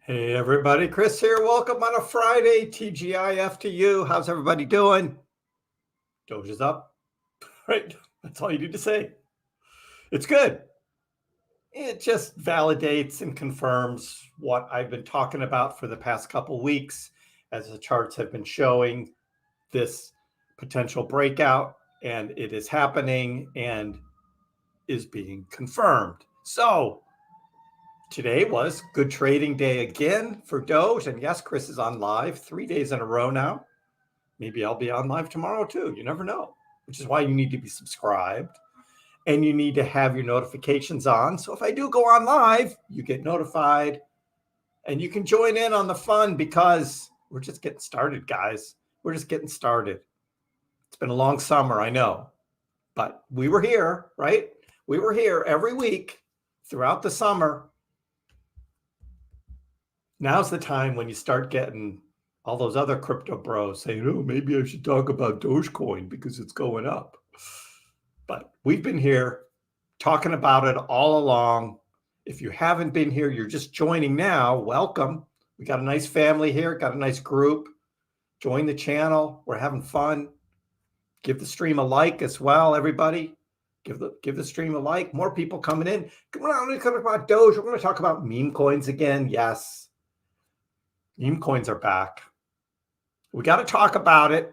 Hey everybody, Chris here. Welcome on a Friday. TGIF to you. How's everybody doing? Doge is up, right? That's all you need to say. It's good. It just validates and confirms what I've been talking about for the past couple weeks, as the charts have been showing this potential breakout, and it is happening and is being confirmed. So today was good trading day again for Doge. And yes, Chris is on live 3 days in a row now. Maybe I'll be on live tomorrow too. You never know, which is why you need to be subscribed and you need to have your notifications on. So if I do go on live, you get notified and you can join in on the fun, because we're just getting started, guys. We're just getting started. It's been a long summer, I know, but we were here, right? We were here every week throughout the summer. Now's the time when you start getting all those other crypto bros saying, oh, maybe I should talk about Dogecoin because it's going up. But we've been here talking about it all along. If you haven't been here, you're just joining now, welcome. We got a nice family here, got a nice group. Join the channel. We're having fun. Give the stream a like as well, everybody. Give the stream a like. More people coming in. We're not going to talk about Doge. We're going to talk about meme coins again. Yes. Meme coins are back. We got to talk about it.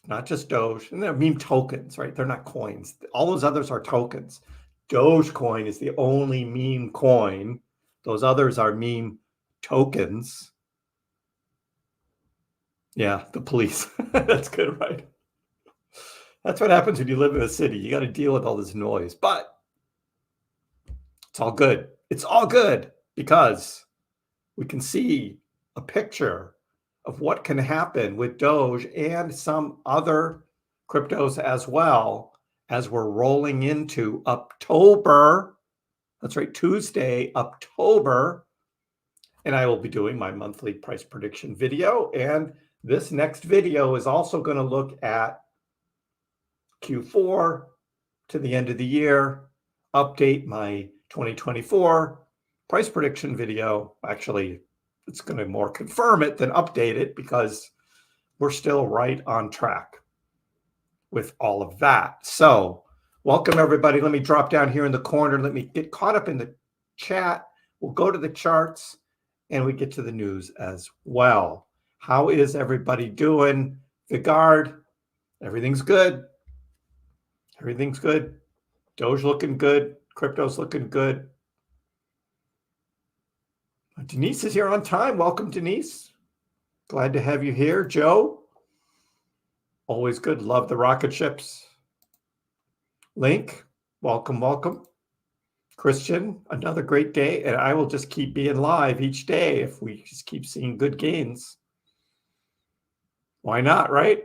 Not just Doge. And they're meme tokens, right? They're not coins. All those others are tokens. Dogecoin is the only meme coin. Those others are meme tokens. Yeah, the police. That's good, right? That's what happens when you live in a city. You got to deal with all this noise. But it's all good. It's all good because we can see a picture of what can happen with Doge and some other cryptos as well, as we're rolling into October. That's right, Tuesday, October. And I will be doing my monthly price prediction video. And this next video is also going to look at Q4 to the end of the year, update my 2024 price prediction video. Actually, it's going to more confirm it than update it, because we're still right on track with all of that. So welcome, everybody. Let me drop down here in the corner. Let me get caught up in the chat. We'll go to the charts and we get to the news as well. How is everybody doing? Vigard, everything's good. Everything's good. Doge looking good. Crypto's looking good. Denise is here on time. Welcome, Denise. Glad to have you here. Joe, always good. Love the rocket ships. Link, welcome, welcome. Christian, another great day. And I will just keep being live each day if we just keep seeing good gains. Why not, right?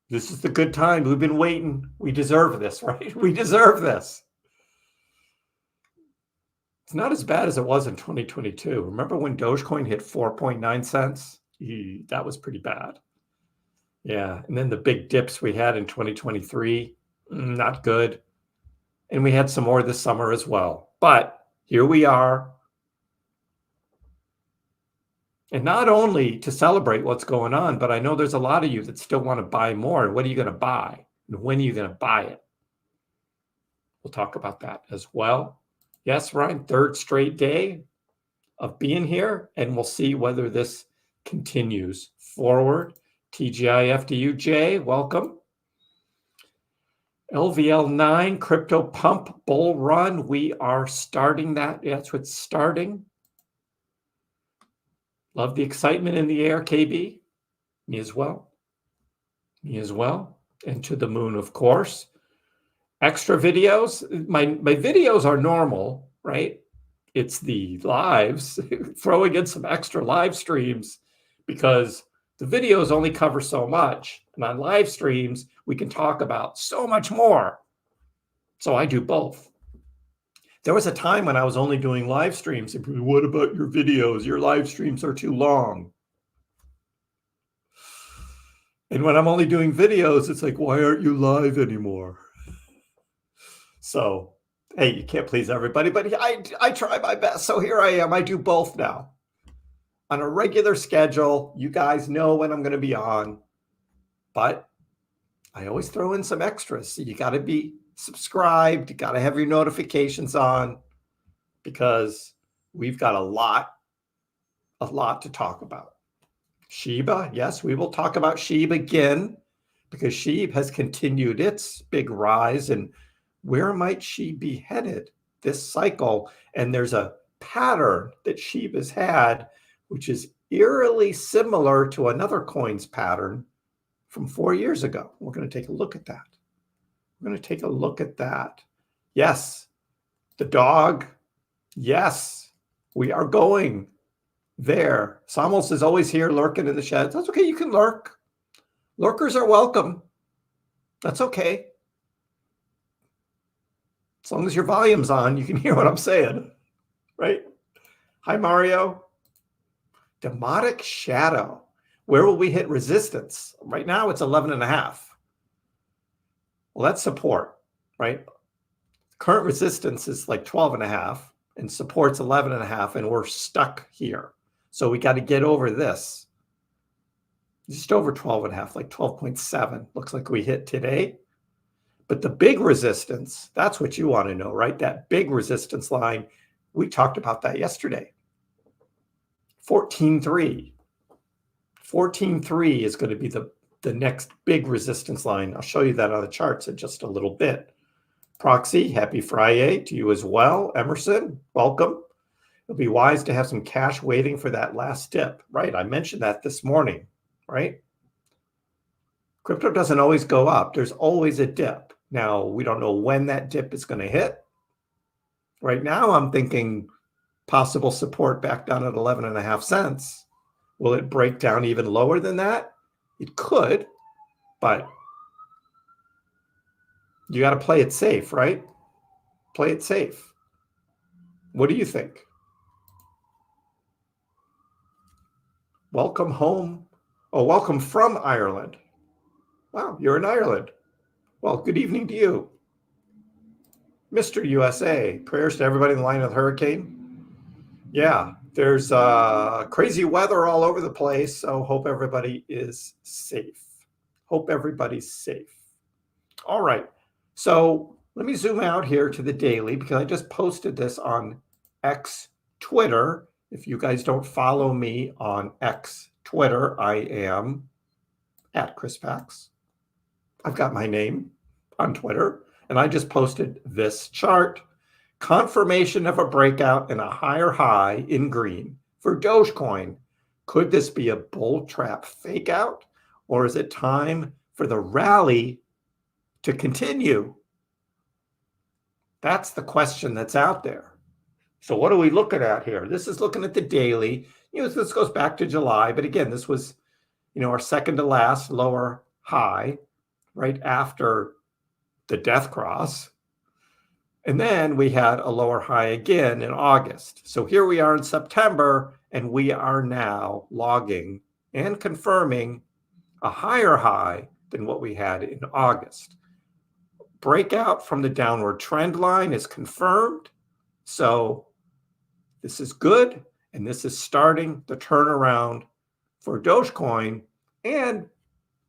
This is the good time. We've been waiting. We deserve this, right? We deserve this. It's not as bad as it was in 2022. Remember when Dogecoin hit 4.9 cents? That was pretty bad. Yeah. And then the big dips we had in 2023, not good. And we had some more this summer as well. But here we are. And not only to celebrate what's going on, but I know there's a lot of you that still want to buy more. What are you going to buy? And when are you going to buy it? We'll talk about that as well. Yes, Ryan, third straight day of being here, and we'll see whether this continues forward. TGI FDU, Jay, welcome. LVL9, crypto pump bull run. We are starting that. That's what's starting. Love the excitement in the air, KB. Me as well. Me as well. And to the moon, of course. Extra videos. My videos are normal, right? It's the lives, throwing in some extra live streams, because the videos only cover so much. And on live streams, we can talk about so much more. So I do both. There was a time when I was only doing live streams. What about your videos? Your live streams are too long. And when I'm only doing videos, it's like, why aren't you live anymore? So, hey, you can't please everybody, but I try my best. So here I am. I do both now. On a regular schedule, you guys know when I'm going to be on. But I always throw in some extras. So you got to be subscribed. You got to have your notifications on, because we've got a lot to talk about. Shiba, yes, we will talk about Shiba again, because Shiba has continued its big rise. And where might she be headed this cycle? And there's a pattern that Shiba's had, which is eerily similar to another coin's pattern from 4 years ago. We're going to take a look at that. We're going to take a look at that. Yes, the dog. Yes, we are going there. Samos is always here lurking in the sheds. That's okay. You can lurk. Lurkers are welcome. That's okay. As long as your volume's on, you can hear what I'm saying, right? Hi, Mario. Demotic shadow. Where will we hit resistance? Right now, it's 11.5. Well, that's support, right? Current resistance is like 12.5, and support's 11.5, and we're stuck here. So we got to get over this. Just over 12.5, like 12.7. Looks like we hit today. But the big resistance, that's what you want to know, right? That big resistance line, we talked about that yesterday. 14.3. 14.3 is going to be the next big resistance line. I'll show you that on the charts in just a little bit. Proxy, happy Friday to you as well. Emerson, welcome. It'll be wise to have some cash waiting for that last dip, right? I mentioned that this morning, right? Crypto doesn't always go up. There's always a dip. Now, we don't know when that dip is going to hit. Right now, I'm thinking possible support back down at 11.5 cents. Will it break down even lower than that? It could, but you got to play it safe, right? Play it safe. What do you think? Welcome home. Oh, welcome from Ireland. Wow, you're in Ireland. Well, good evening to you. Mr. USA, prayers to everybody in the line of the hurricane. Yeah, There's crazy weather all over the place, so hope everybody is safe. Hope everybody's safe. All right, so let me zoom out here to the daily because I just posted this on X Twitter. If you guys don't follow me on X Twitter, I am at Kriss. I've got my name on Twitter, and I just posted this chart. Confirmation of a breakout and a higher high in green for Dogecoin. Could this be a bull trap fake out, or is it time for the rally to continue? That's the question that's out there. So what are we looking at here? This is looking at the daily. This goes back to July, but again, this was, our second to last lower high right after the death cross. And then we had a lower high again in August. So here we are in September, and we are now logging and confirming a higher high than what we had in August. Breakout from the downward trend line is confirmed. So this is good, and this is starting the turnaround for Dogecoin, and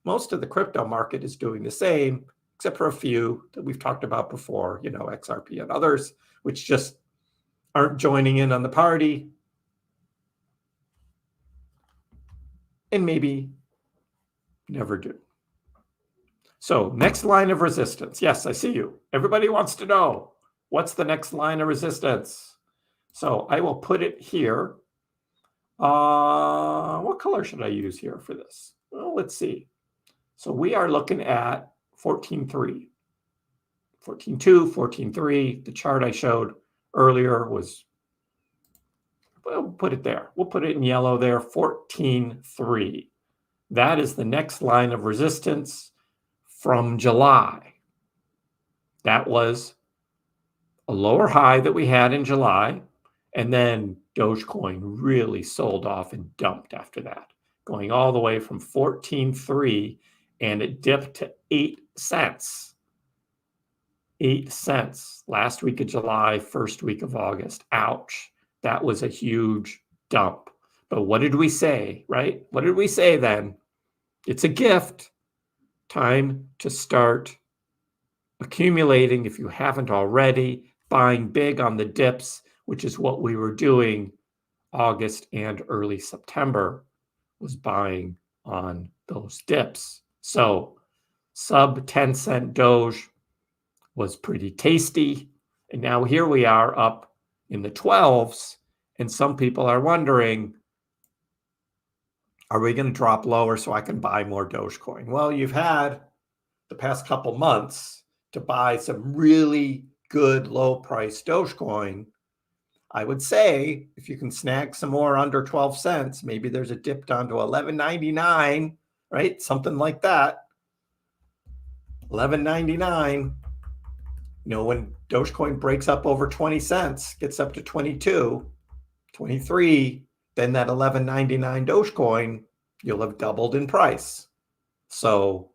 most of the crypto market is doing the same, except for a few that we've talked about before, XRP and others, which just aren't joining in on the party. And maybe never do. So next line of resistance. Yes, I see you. Everybody wants to know, what's the next line of resistance? So I will put it here. What color should I use here for this? Well, let's see. So we are looking at 14.3, 14.2, 14.3. The chart I showed earlier was, we'll put it there. We'll put it in yellow there, 14.3. That is the next line of resistance from July. That was a lower high that we had in July, and then Dogecoin really sold off and dumped after that, going all the way from 14.3, and it dipped to 8 cents. 8 cents last week of July, first week of August. Ouch. That was a huge dump. But what did we say, right? What did we say then? It's a gift. Time to start accumulating, if you haven't already, buying big on the dips, which is what we were doing August and early September, was buying on those dips. So sub 10-cent Doge was pretty tasty. And now here we are up in the 12s. And some people are wondering, are we going to drop lower so I can buy more Dogecoin? Well, you've had the past couple months to buy some really good low price Dogecoin. I would say if you can snag some more under 12 cents, maybe there's a dip down to $11.99, right? Something like that. $11.99. When Dogecoin breaks up over 20 cents, gets up to 22, 23, then that $11.99 Dogecoin, you'll have doubled in price. So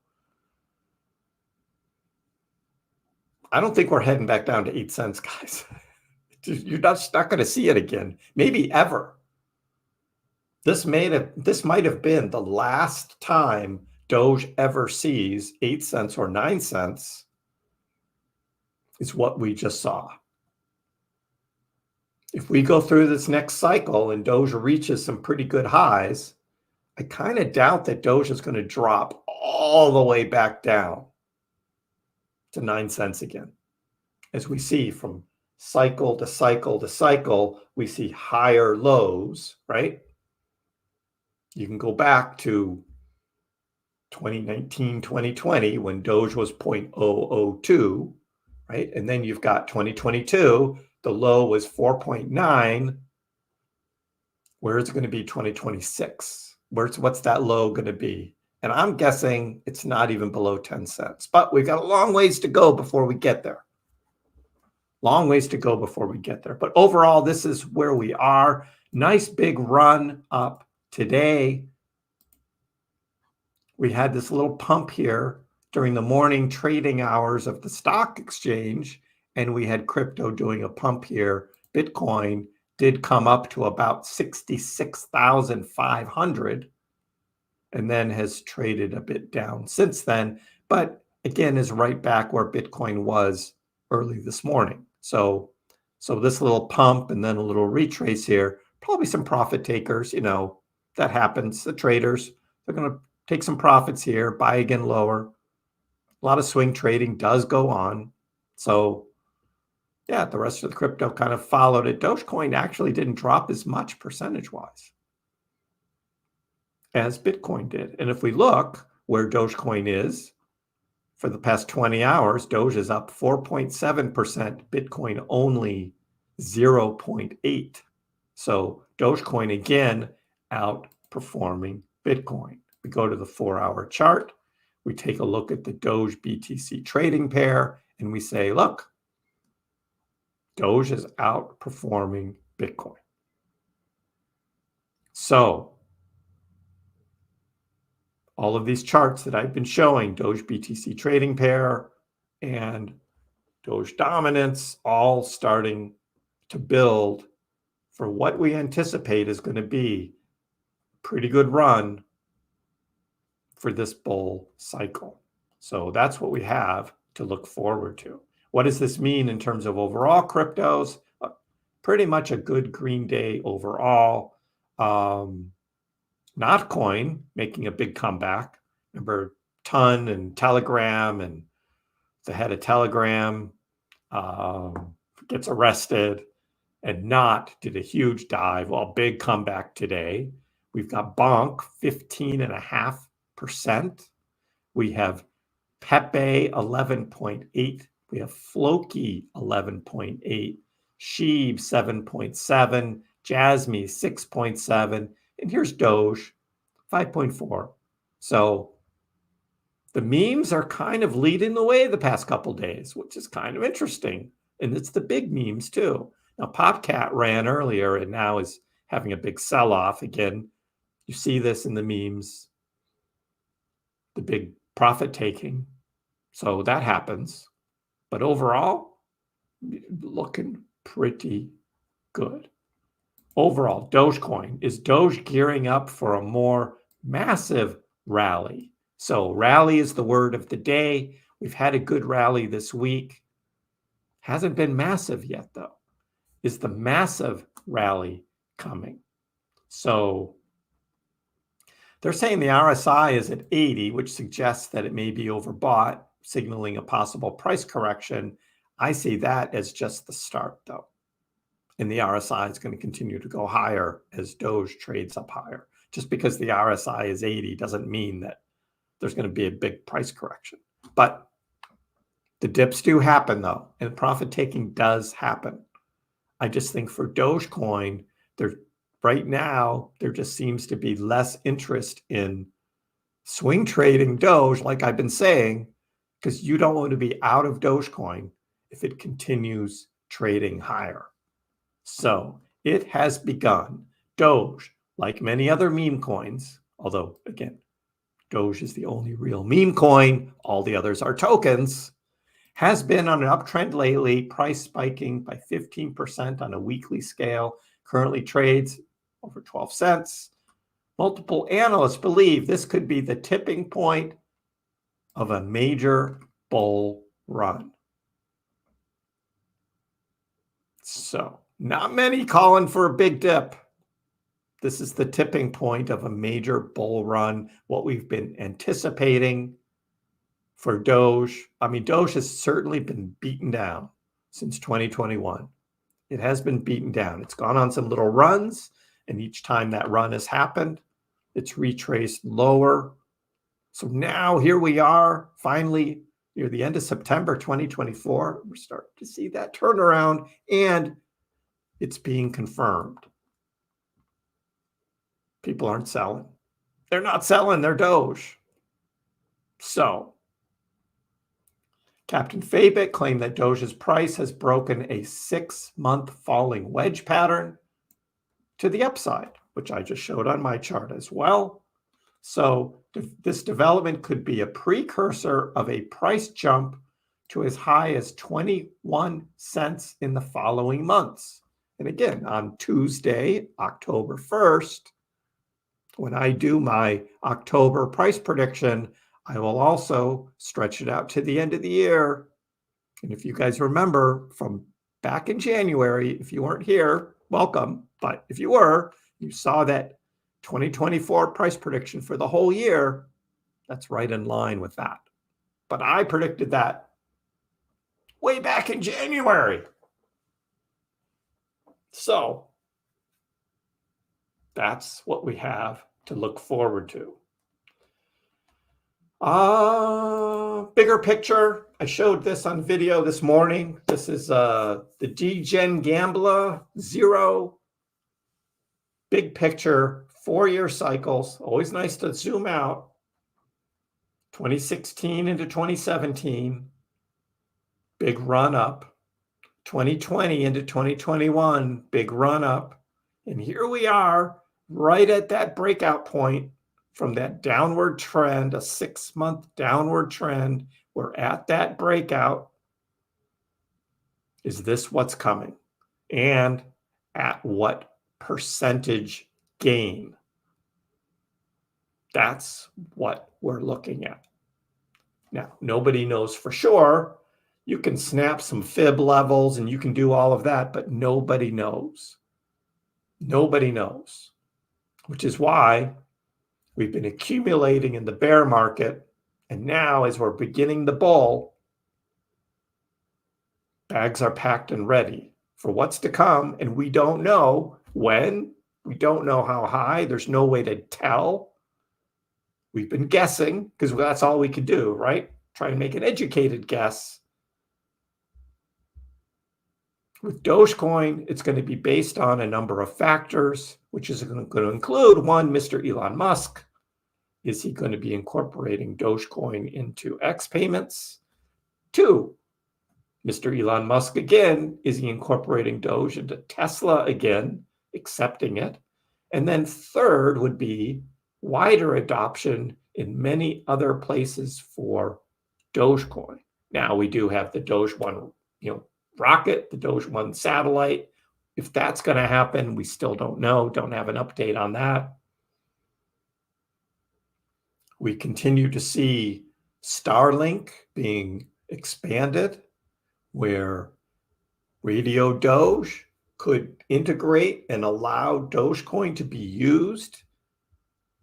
I don't think we're heading back down to 8 cents, guys. You're not going to see it again, maybe ever. This might have been the last time Doge ever sees 8 cents or 9 cents, is what we just saw. If we go through this next cycle and Doge reaches some pretty good highs, I kind of doubt that Doge is going to drop all the way back down to 9 cents again. As we see from cycle to cycle to cycle, we see higher lows, right? You can go back to 2019, 2020, when Doge was 0.002, right? And then you've got 2022, the low was 4.9. Where is it going to be 2026? What's that low going to be? And I'm guessing it's not even below 10 cents. But we've got a long ways to go before we get there. Long ways to go before we get there. But overall, this is where we are. Nice big run up today. We had this little pump here during the morning trading hours of the stock exchange, and we had crypto doing a pump here. Bitcoin did come up to about 66,500 and then has traded a bit down since then, but again is right back where Bitcoin was early this morning. So this little pump and then a little retrace here, probably some profit takers, that happens. The traders, they're going to take some profits here, buy again lower. A lot of swing trading does go on. So yeah, the rest of the crypto kind of followed it. Dogecoin actually didn't drop as much percentage-wise as Bitcoin did. And if we look where Dogecoin is for the past 20 hours, Doge is up 4.7%, Bitcoin only 0.8. So Dogecoin again outperforming Bitcoin. We go to the 4-hour chart. We take a look at the Doge BTC trading pair and we say, look, Doge is outperforming Bitcoin. So all of these charts that I've been showing, Doge BTC trading pair and Doge dominance, all starting to build for what we anticipate is going to be a pretty good run for this bull cycle. So that's what we have to look forward to. What does this mean in terms of overall cryptos? Pretty much a good green day overall. Notcoin making a big comeback. Remember Ton and Telegram, and the head of Telegram gets arrested, and Not did a huge dive. Well, big comeback today. We've got Bonk 15.5%. We have Pepe 11.8. We have Floki 11.8. Sheeb 7.7. Jasmy 6.7. And here's Doge 5.4. So the memes are kind of leading the way the past couple days, which is kind of interesting. And it's the big memes too. Now, PopCat ran earlier and now is having a big sell-off. Again, you see this in the memes, the big profit taking. So that happens. But overall, looking pretty good. Overall, Dogecoin, is Doge gearing up for a more massive rally? So rally is the word of the day. We've had a good rally this week. Hasn't been massive yet, though. Is the massive rally coming? So they're saying the RSI is at 80, which suggests that it may be overbought, signaling a possible price correction. I see that as just the start, though. And the RSI is going to continue to go higher as Doge trades up higher. Just because the RSI is 80 doesn't mean that there's going to be a big price correction. But the dips do happen, though, and profit taking does happen. I just think for Dogecoin, right now, there just seems to be less interest in swing trading Doge, like I've been saying, because you don't want to be out of Dogecoin if it continues trading higher. So it has begun. Doge, like many other meme coins, although again, Doge is the only real meme coin, all the others are tokens, has been on an uptrend lately, price spiking by 15% on a weekly scale, currently trades over 12 cents. Multiple analysts believe this could be the tipping point of a major bull run. So not many calling for a big dip. This is the tipping point of a major bull run, what we've been anticipating for Doge. I mean, Doge has certainly been beaten down since 2021. It has been beaten down. It's gone on some little runs, and each time that run has happened, it's retraced lower. So now here we are, finally, near the end of September 2024. We're starting to see that turnaround, and it's being confirmed. People aren't selling. They're not selling their Doge. So Captain Fabit claimed that Doge's price has broken a 6-month falling wedge pattern to the upside, which I just showed on my chart as well. So this development could be a precursor of a price jump to as high as 21 cents in the following months. And again, on Tuesday, October 1st, when I do my October price prediction, I will also stretch it out to the end of the year. And if you guys remember from back in January, if you weren't here, welcome. But if you were, you saw that 2024 price prediction for the whole year. That's right in line with that. But I predicted that way back in January. So that's what we have to look forward to. Bigger picture. I showed this on video this morning. This is the DGen Gambler Zero. Big picture, 4-year cycles. Always nice to zoom out. 2016 into 2017. Big run up. 2020 into 2021. Big run up. And here we are right at that breakout point from that downward trend, a 6-month downward trend. We're at that breakout. Is this what's coming? And at what percentage gain? That's what we're looking at. Now, nobody knows for sure. You can snap some fib levels and you can do all of that, but nobody knows. Nobody knows, which is why we've been accumulating in the bear market. And now, as we're beginning the bull, bags are packed and ready for what's to come. And we don't know when. We don't know how high. There's no way to tell. We've been guessing because that's all we could do, right? Try and make an educated guess. With Dogecoin, it's going to be based on a number of factors, which is going to include, one, Mr. Elon Musk. Is he going to be incorporating Dogecoin into X payments? 2, Mr. Elon Musk again, is he incorporating Doge into Tesla again, accepting it? And then 3rd would be wider adoption in many other places for Dogecoin. Now we do have the Doge 1, rocket, the Doge 1 satellite. If that's going to happen, we still don't know, don't have an update on that. We continue to see Starlink being expanded, where Radio Doge could integrate and allow Dogecoin to be used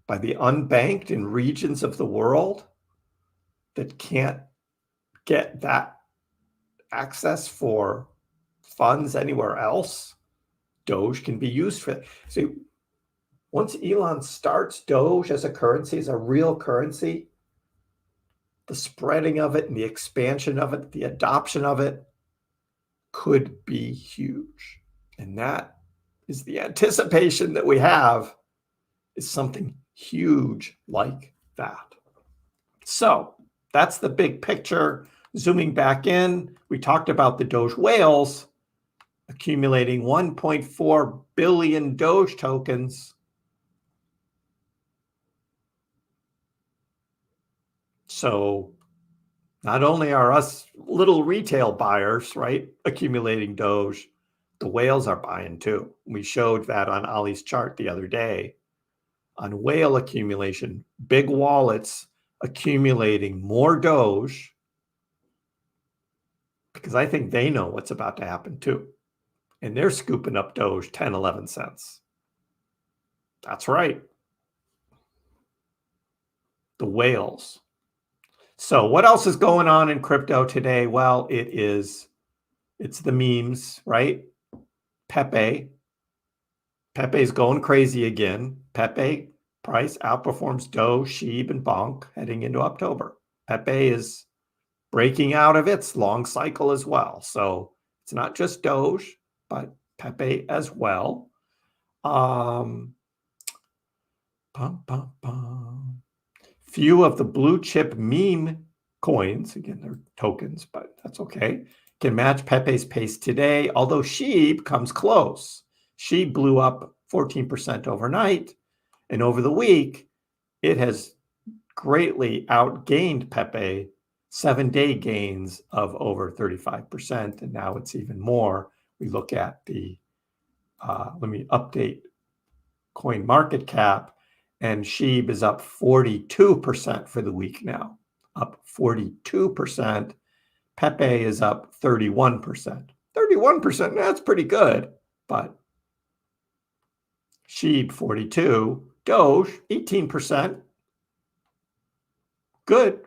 by the unbanked in regions of the world that can't get that access for funds anywhere else. Doge can be used for that. See, once Elon starts Doge as a currency, as a real currency, the spreading of it and the expansion of it, the adoption of it could be huge. And that is the anticipation that we have, is something huge like that. So that's the big picture. Zooming back in, we talked about the Doge whales accumulating 1.4 billion Doge tokens. So not only are us little retail buyers, right, accumulating Doge, the whales are buying too. We showed that on Ollie's chart the other day. On whale accumulation, big wallets accumulating more Doge, because I think they know what's about to happen too. And they're scooping up Doge 10, 11 cents. That's right. The whales. So what else is going on in crypto today? Well, it's the memes, right? Pepe's going crazy again. Pepe price outperforms Doge, Shiba, and Bonk heading into October. Pepe is breaking out of its long cycle as well. So it's not just Doge, but Pepe as well. Few of the blue chip meme coins, again, they're tokens, but that's okay, can match Pepe's pace today, although Shiba comes close. Shiba blew up 14% overnight, and over the week, it has greatly outgained Pepe, 7-day gains of over 35%, and now it's even more. We look at the let me update coin market cap, and SHIB is up 42% for the week now, up 42%. Pepe is up 31%. 31%, that's pretty good, but SHIB 42, Doge 18%. Good,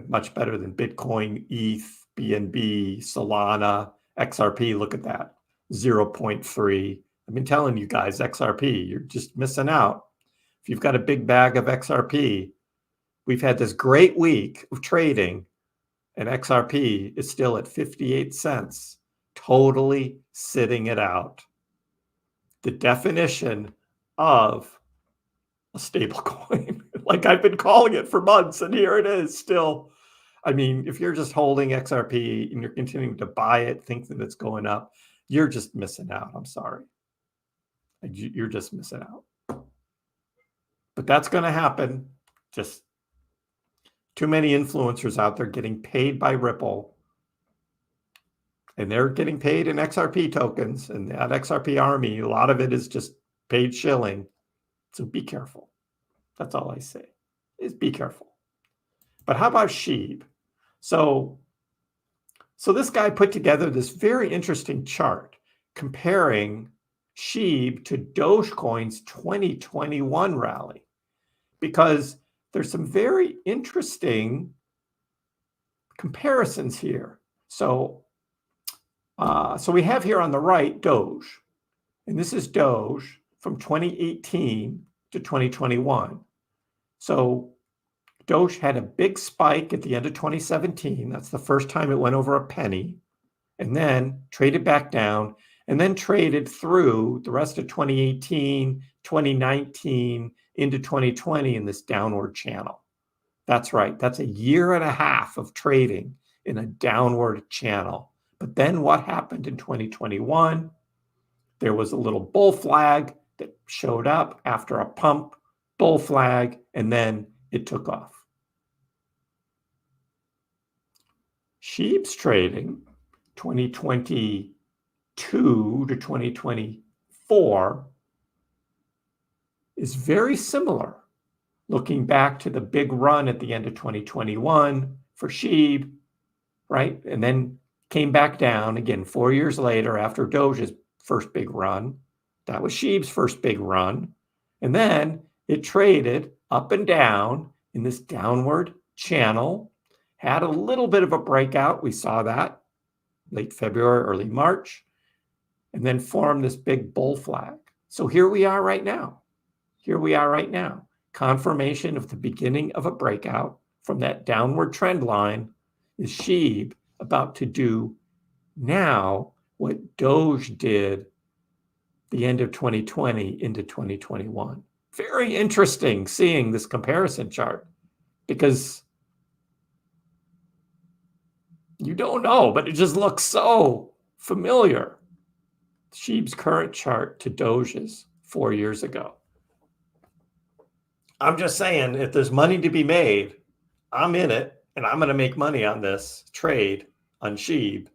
much better than Bitcoin, ETH, BNB, Solana, XRP. Look at that, 0.3. I've been telling you guys, XRP, you're just missing out. If you've got a big bag of XRP, we've had this great week of trading, and XRP is still at 58 cents, totally sitting it out. The definition of a stable coin, like I've been calling it for months, and here it is still. I mean, if you're just holding XRP and you're continuing to buy it, think that it's going up, you're just missing out. I'm sorry. You're just missing out. But that's going to happen. Just too many influencers out there getting paid by Ripple, and they're getting paid in XRP tokens, and that XRP army, a lot of it is just paid shilling. So be careful. That's all I say, is be careful. But how about SHIB? So this guy put together this very interesting chart comparing SHIB to Dogecoin's 2021 rally, because there's some very interesting comparisons here. So we have here on the right Doge, and this is Doge from 2018 to 2021. So Doge had a big spike at the end of 2017. That's the first time it went over a penny, and then traded back down, and then traded through the rest of 2018, 2019, into 2020 in this downward channel. That's right. That's a year and a half of trading in a downward channel. But then what happened in 2021? There was a little bull flag that showed up after a pump, bull flag, and then it took off. SHIB's trading 2022 to 2024 is very similar. Looking back to the big run at the end of 2021 for SHIB, right? And then came back down again 4 years later after Doge's first big run. That was SHIB's first big run. And then it traded up and down in this downward channel, had a little bit of a breakout. We saw that late February, early March, and then formed this big bull flag. So here we are right now. Here we are right now. Confirmation of the beginning of a breakout from that downward trend line. Is SHIB about to do now what Doge did the end of 2020 into 2021? Very interesting seeing this comparison chart, because you don't know, but it just looks so familiar. SHIB's current chart to Doge's 4 years ago. I'm just saying, if there's money to be made, I'm in it, and I'm going to make money on this trade on SHIB,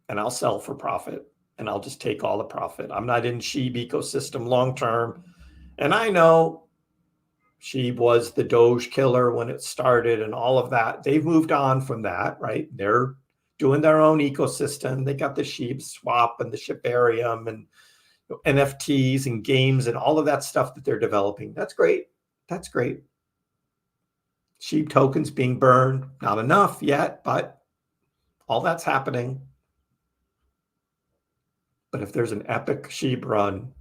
and I'll sell for profit, and I'll just take all the profit. I'm not in SHIB ecosystem long term, and I know SHIB was the Doge killer when it started and all of that. They've moved on from that, right? They're doing their own ecosystem. They got the SHIB swap and the Shibarium and NFTs and games and all of that stuff that they're developing. That's great. That's great. SHIB tokens being burned, not enough yet, but all that's happening. But if there's an epic SHIB run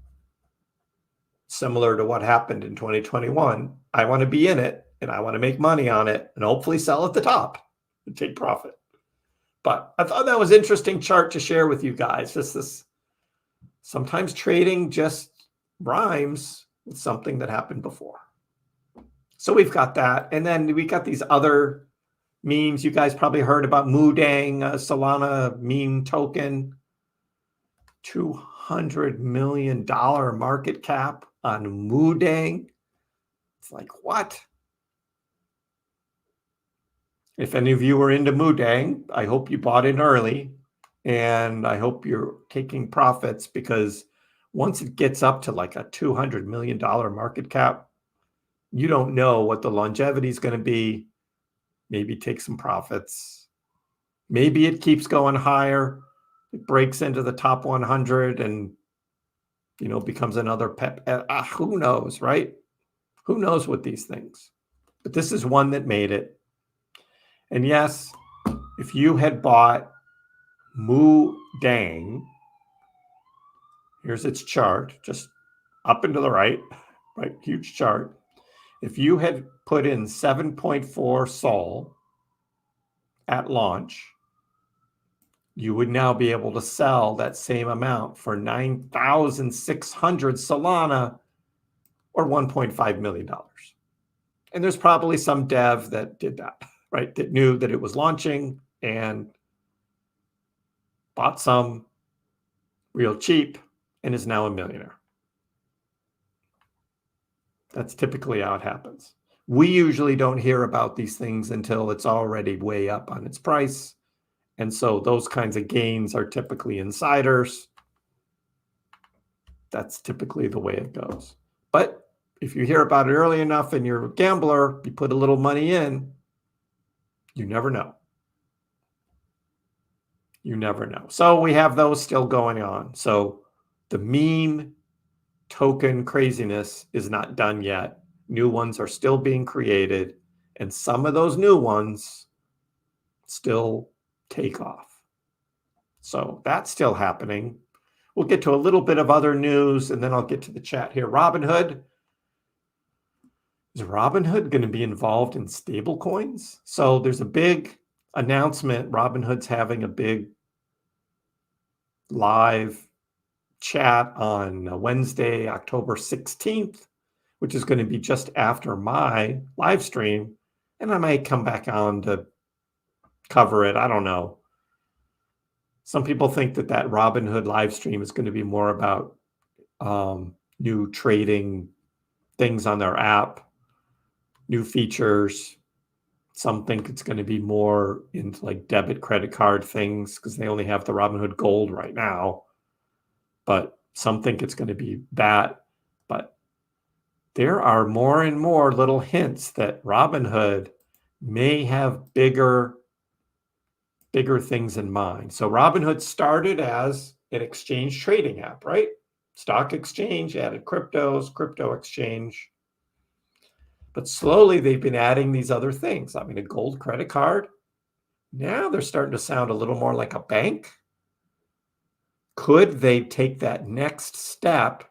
similar to what happened in 2021, I want to be in it, and I want to make money on it, and hopefully sell at the top and take profit. But I thought that was an interesting chart to share with you guys. This sometimes trading just rhymes with something that happened before. So we've got that. And then we got these other memes. You guys probably heard about Moo Deng, Solana meme token, $200 million market cap on Moo Deng. It's like, what? If any of you are into Moo Deng, I hope you bought in early, and I hope you're taking profits, because once it gets up to like a $200 million market cap, you don't know what the longevity is going to be. Maybe take some profits. Maybe it keeps going higher. It breaks into the top 100 and, becomes another pep. Who knows, right? Who knows with these things? But this is one that made it. And yes, if you had bought Moo Deng, here's its chart, just up and to the right, huge chart. If you had put in 7.4 Sol at launch, you would now be able to sell that same amount for 9,600 Solana or $1.5 million. And there's probably some dev that did that, right? That knew that it was launching and bought some real cheap and is now a millionaire. That's typically how it happens. We usually don't hear about these things until it's already way up on its price. And so those kinds of gains are typically insiders. That's typically the way it goes. But if you hear about it early enough and you're a gambler, you put a little money in, you never know. You never know. So we have those still going on. So the meme token craziness is not done yet. New ones are still being created, and some of those new ones still take off. So that's still happening. We'll get to a little bit of other news, and then I'll get to the chat here. Robinhood. Is Robinhood going to be involved in stable coins? So there's a big announcement. Robinhood's having a big live chat on Wednesday, October 16th, which is going to be just after my live stream. And I might come back on to cover it. I don't know. Some people think that Robinhood live stream is going to be more about new trading things on their app, new features. Some think it's going to be more into like debit, credit card things because they only have the Robinhood Gold right now. But some think it's going to be that. But there are more and more little hints that Robinhood may have bigger things in mind. So Robinhood started as an exchange trading app, right? Stock exchange, added cryptos, crypto exchange. But slowly they've been adding these other things. I mean, a gold credit card. Now they're starting to sound a little more like a bank. Could they take that next step,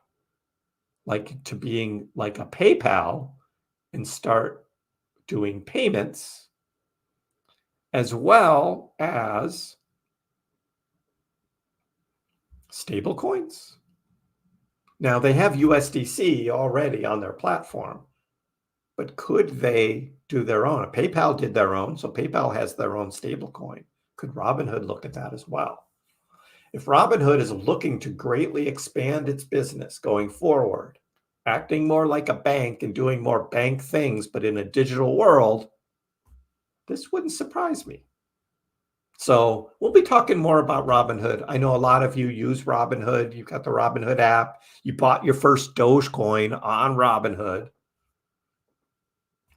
like to being like a PayPal, and start doing payments as well as stable coins? Now they have USDC already on their platform, but could they do their own? PayPal did their own, so PayPal has their own stable coin. Could Robinhood look at that as well? If Robinhood is looking to greatly expand its business going forward, acting more like a bank and doing more bank things, but in a digital world, this wouldn't surprise me. So we'll be talking more about Robinhood. I know a lot of you use Robinhood. You've got the Robinhood app. You bought your first Dogecoin on Robinhood.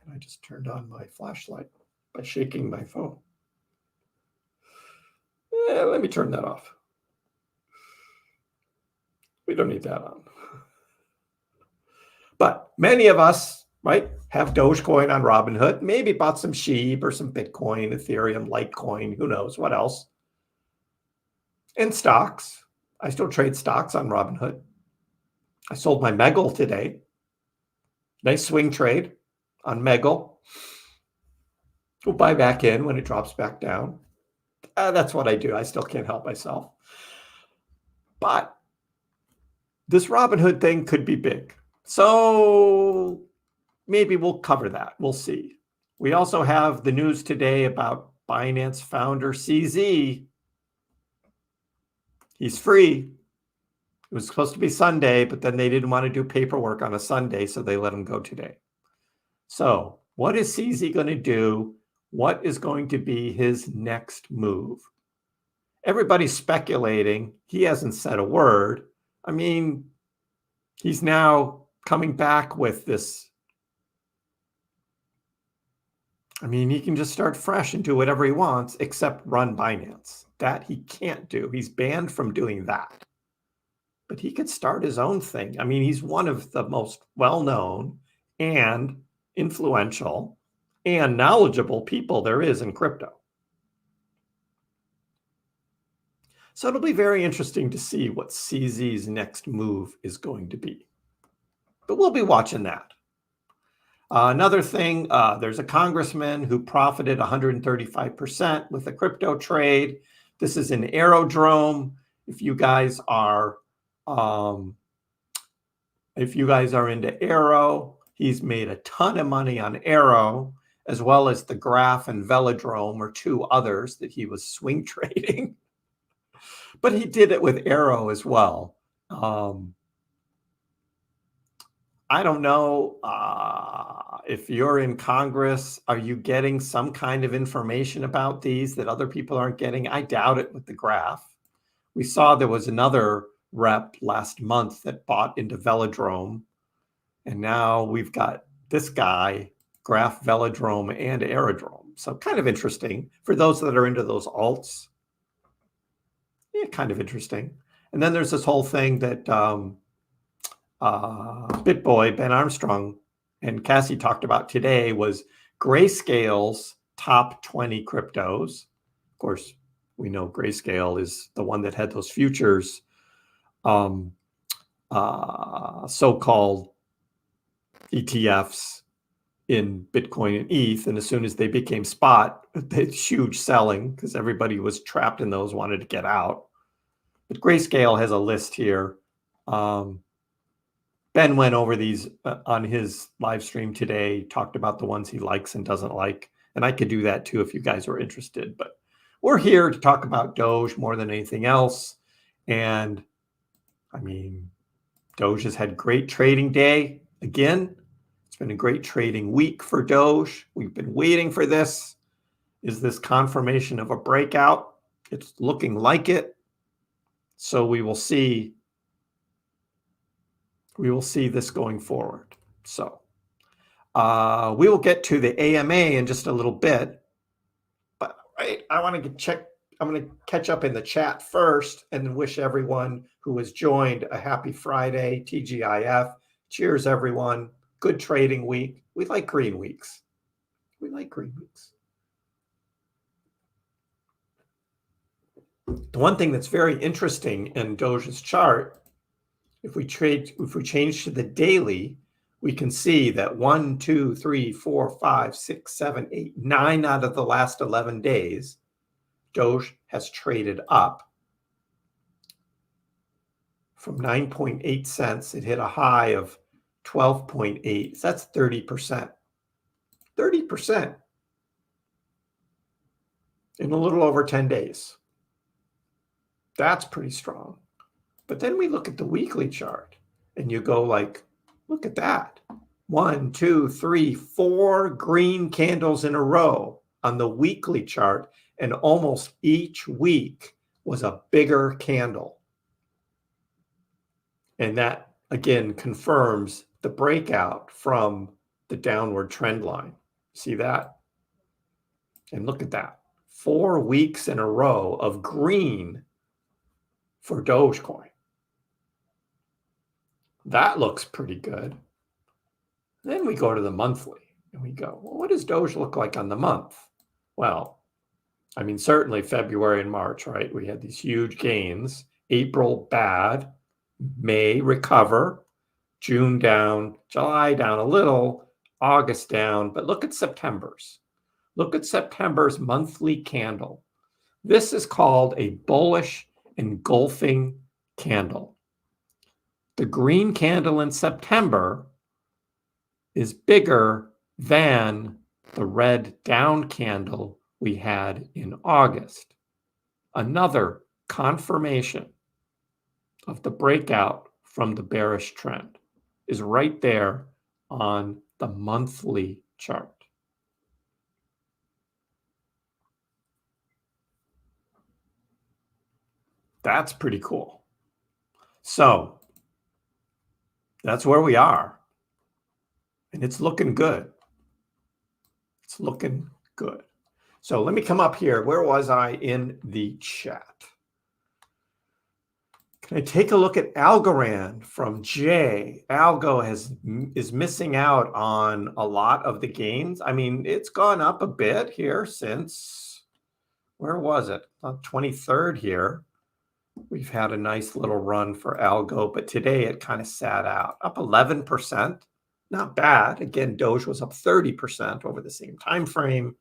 And I just turned on my flashlight by shaking my phone. Let me turn that off. We don't need that on. But many of us, right, have Dogecoin on Robinhood, maybe bought some Shiba or some Bitcoin, Ethereum, Litecoin, who knows what else. And stocks. I still trade stocks on Robinhood. I sold my Memecoin today. Nice swing trade on Memecoin. We'll buy back in when it drops back down. That's what I do. I still can't help myself. But this Robinhood thing could be big. So maybe we'll cover that. We'll see. We also have the news today about Binance founder CZ. He's free. It was supposed to be Sunday, but then they didn't want to do paperwork on a Sunday, so they let him go today. So what is CZ going to do? What is going to be his next move? Everybody's speculating. He hasn't said a word. I mean, He's now coming back with this. I mean, he can just start fresh and do whatever he wants except run Binance. That he can't do. He's banned from doing that. But he could start his own thing. I mean, he's one of the most well-known and influential and knowledgeable people there is in crypto. So it'll be very interesting to see what CZ's next move is going to be. But we'll be watching that. Another thing, there's a congressman who profited 135% with a crypto trade. This is an aerodrome. If you guys are into Aero, he's made a ton of money on Aero, as well as the Graph and Velodrome or two others that he was swing trading. But he did it with Aero as well. I don't know if you're in Congress, are you getting some kind of information about these that other people aren't getting? I doubt it with the Graph. We saw there was another rep last month that bought into Velodrome. And now we've got this guy, Graph, Velodrome, and Aerodrome. So kind of interesting for those that are into those alts. Yeah, kind of interesting. And then there's this whole thing that BitBoy, Ben Armstrong, and Cassie talked about today was Grayscale's top 20 cryptos. Of course, we know Grayscale is the one that had those futures, so-called ETFs in Bitcoin and ETH. And as soon as they became spot, they had huge selling because everybody was trapped in those, wanted to get out. But Grayscale has a list here. Ben went over these on his live stream today, talked about the ones he likes and doesn't like. And I could do that too if you guys are interested. But we're here to talk about Doge more than anything else. And I mean, Doge has had great trading day. Again, it's been a great trading week for Doge. We've been waiting for this. Is this confirmation of a breakout? It's looking like it. So we will see. We will see this going forward. So we will get to the AMA in just a little bit. But I want to check. I'm going to catch up in the chat first and then wish everyone who has joined a happy Friday, TGIF. Cheers, everyone. Good trading week. We like green weeks. We like green weeks. The one thing that's very interesting in Doge's chart, if we change to the daily, we can see that 1, 2, 3, 4, 5, 6, 7, 8, 9 out of the last 11 days, Doge has traded up from 9.8 cents. It hit a high of 12.8. That's 30%. 30% in a little over 10 days. That's pretty strong. But then we look at the weekly chart and you go like, look at that. 1, 2, 3, 4 green candles in a row on the weekly chart. And almost each week was a bigger candle. And that, again, confirms the breakout from the downward trend line. See that? And look at that. 4 weeks in a row of green for Dogecoin. That looks pretty good. Then we go to the monthly and we go, well, what does Doge look like on the month? Well, I mean, certainly February and March, right? We had these huge gains. April, bad. May, recover. June, down. July, down a little. August, down. But look at September's. Look at September's monthly candle. This is called a bullish engulfing candle. The green candle in September is bigger than the red down candle we had in August. Another confirmation of the breakout from the bearish trend is right there on the monthly chart. That's pretty cool. So That's where we are. And it's looking good. It's looking good. So let me come up here. Where was I in the chat? Can I take a look at Algorand from Jay? Algo is missing out on a lot of the gains. I mean, it's gone up a bit here since, where was it? On 23rd here. We've had a nice little run for Algo, but today it kind of sat out. Up 11%. Not bad. Again, Doge was up 30% over the same time frame.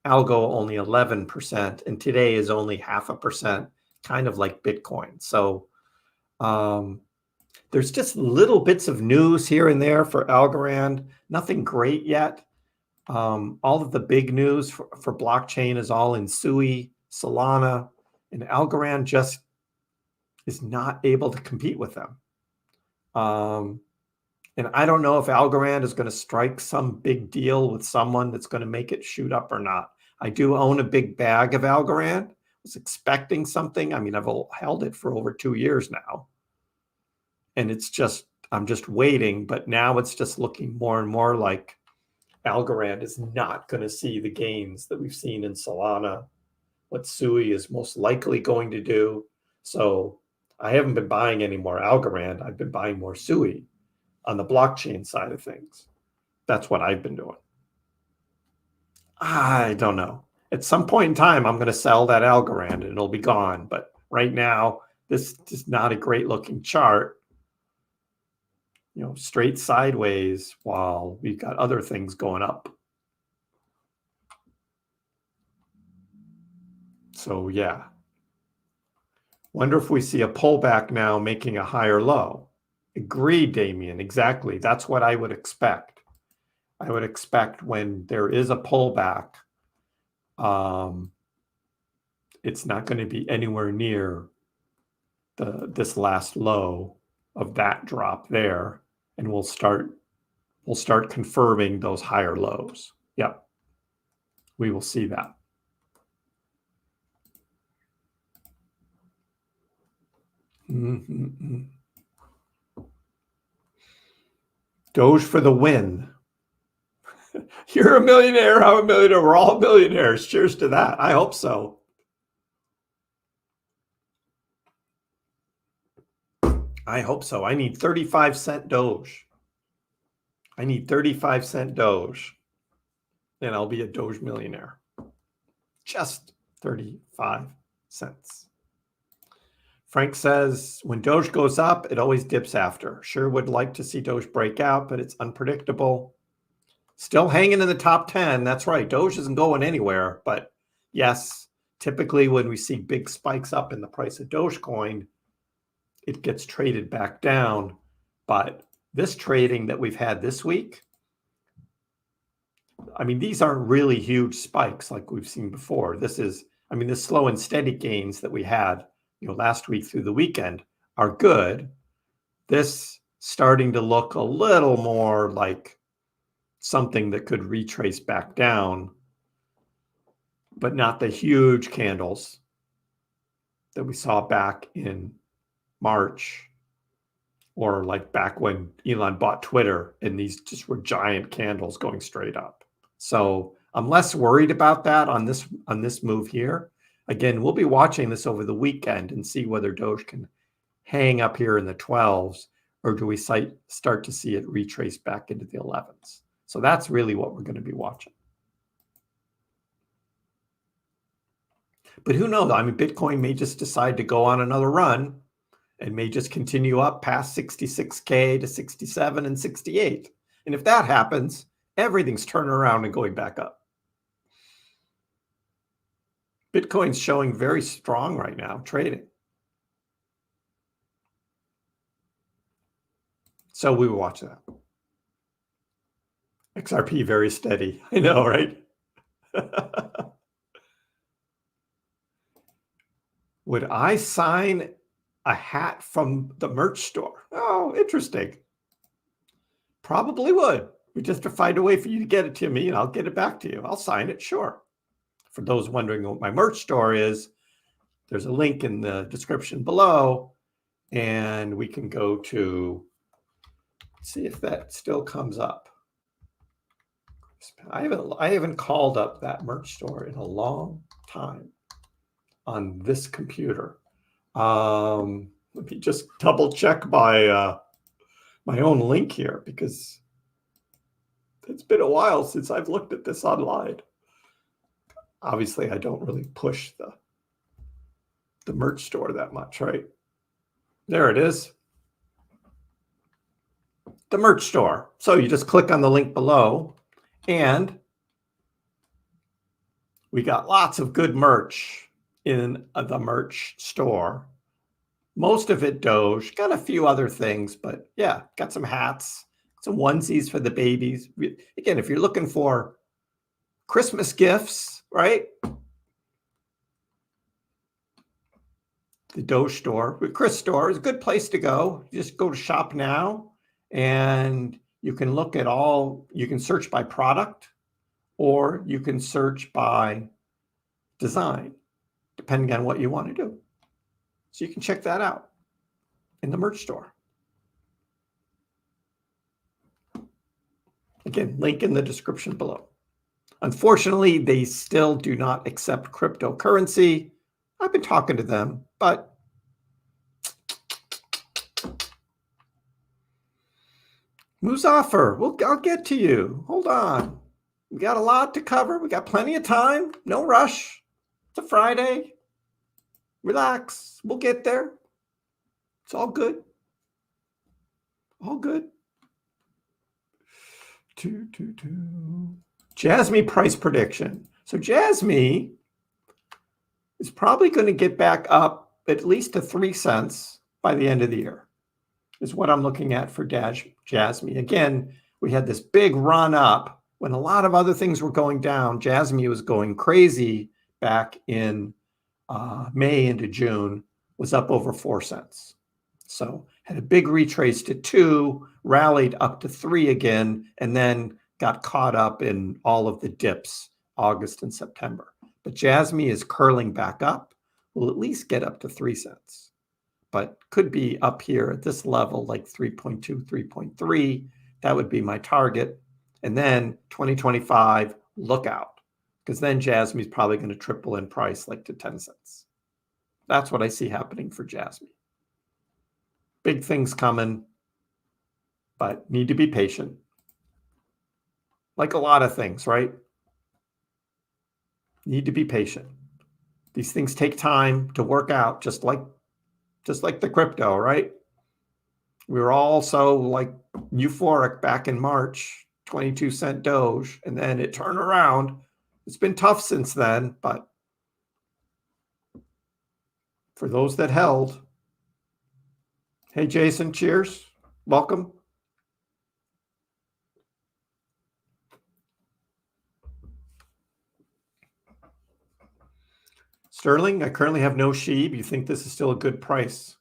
Algo only 11%, and today is only 0.5%, kind of like Bitcoin. So there's just little bits of news here and there for Algorand. Nothing great yet. All of the big news for blockchain is all in Sui, Solana, and Algorand just is not able to compete with them. And I don't know if Algorand is going to strike some big deal with someone that's going to make it shoot up or not. I do own a big bag of Algorand. I was expecting something. I mean, I've held it for over 2 years now. And it's just, I'm just waiting. But now it's just looking more and more like Algorand is not going to see the gains that we've seen in Solana, what Sui is most likely going to do. So I haven't been buying any more Algorand. I've been buying more Sui on the blockchain side of things. That's what I've been doing. I don't know. At some point in time, I'm going to sell that Algorand and it'll be gone. But right now, this is not a great looking chart. You know, straight sideways while we've got other things going up. So yeah. Wonder if we see a pullback now making a higher low. Agreed, Damien. Exactly. That's what I would expect. I would expect when there is a pullback, it's not going to be anywhere near this last low of that drop there, and we'll start confirming those higher lows. Yep, we will see that. Doge for the win. You're a millionaire. I'm a millionaire. We're all millionaires. Cheers to that. I hope so. I hope so. I need 35-cent Doge. I need 35-cent Doge. And I'll be a Doge millionaire. Just 35 cents. Frank says, when Doge goes up, it always dips after. Sure would like to see Doge break out, but it's unpredictable. Still hanging in the top 10. That's right. Doge isn't going anywhere. But yes, typically when we see big spikes up in the price of Dogecoin, it gets traded back down. But this trading that we've had this week, I mean, these aren't really huge spikes like we've seen before. This is, I mean, the slow and steady gains that we had, you know, last week through the weekend are good. This starting to look a little more like something that could retrace back down, but not the huge candles that we saw back in March, or like back when Elon bought Twitter and these just were giant candles going straight up. So I'm less worried about that on this move here. Again, we'll be watching this over the weekend and see whether Doge can hang up here in the 12s, or do we start to see it retrace back into the 11s. So that's really what we're going to be watching. But who knows? I mean, Bitcoin may just decide to go on another run and may just continue up past 66K to 67 and 68. And if that happens, everything's turning around and going back up. Bitcoin's showing very strong right now, trading. So we will watch that. XRP very steady. I know, right? Would I sign a hat from the merch store? Oh, interesting. Probably would. We just have to find a way for you to get it to me and I'll get it back to you. I'll sign it, sure. For those wondering what my merch store is, there's a link in the description below and we can go to Let's see if that still comes up. I haven't called up that merch store in a long time on this computer. Let me just double check my my own link here, because it's been a while since I've looked at this online. Obviously, I don't really push the merch store that much, right? There it is. The merch store. So you just click on the link below, and we got lots of good merch in the merch store. Most of it Doge, got a few other things, but yeah, got some hats, some onesies for the babies. Again, if you're looking for Christmas gifts, right? The Doge store, the Kriss store is a good place to go. You just go to shop now, and you can look at all, you can search by product, or you can search by design, depending on what you want to do. So you can check that out in the merch store. Again, link in the description below. Unfortunately, they still do not accept cryptocurrency. I've been talking to them, but Muzaffar, I'll get to you. Hold on. We got a lot to cover. We got plenty of time. No rush. It's a Friday. Relax. We'll get there. It's all good. All good. Jasmy price prediction. So Jasmy is probably going to get back up at least to 3 cents by the end of the year, is what I'm looking at for Jasmy. Again, we had this big run up when a lot of other things were going down. Jasmy was going crazy back in May into June, was up over 4 cents. So had a big retrace to 2, rallied up to 3 again, and then got caught up in all of the dips August and September. But Jasmy is curling back up. Will at least get up to 3 cents, but could be up here at this level, like 3.2, 3.3. That would be my target. And then 2025, look out, because then Jasmy is probably going to triple in price, like to 10 cents. That's what I see happening for Jasmy. Big things coming, but need to be patient. Like a lot of things, right? Need to be patient. These things take time to work out, just like the crypto, right? We were all so like euphoric back in March, 22-cent Doge, and then it turned around. It's been tough since then, but for those that held, hey, Jason, cheers. Welcome. Sterling, I currently have no SHIB. You think this is still a good price?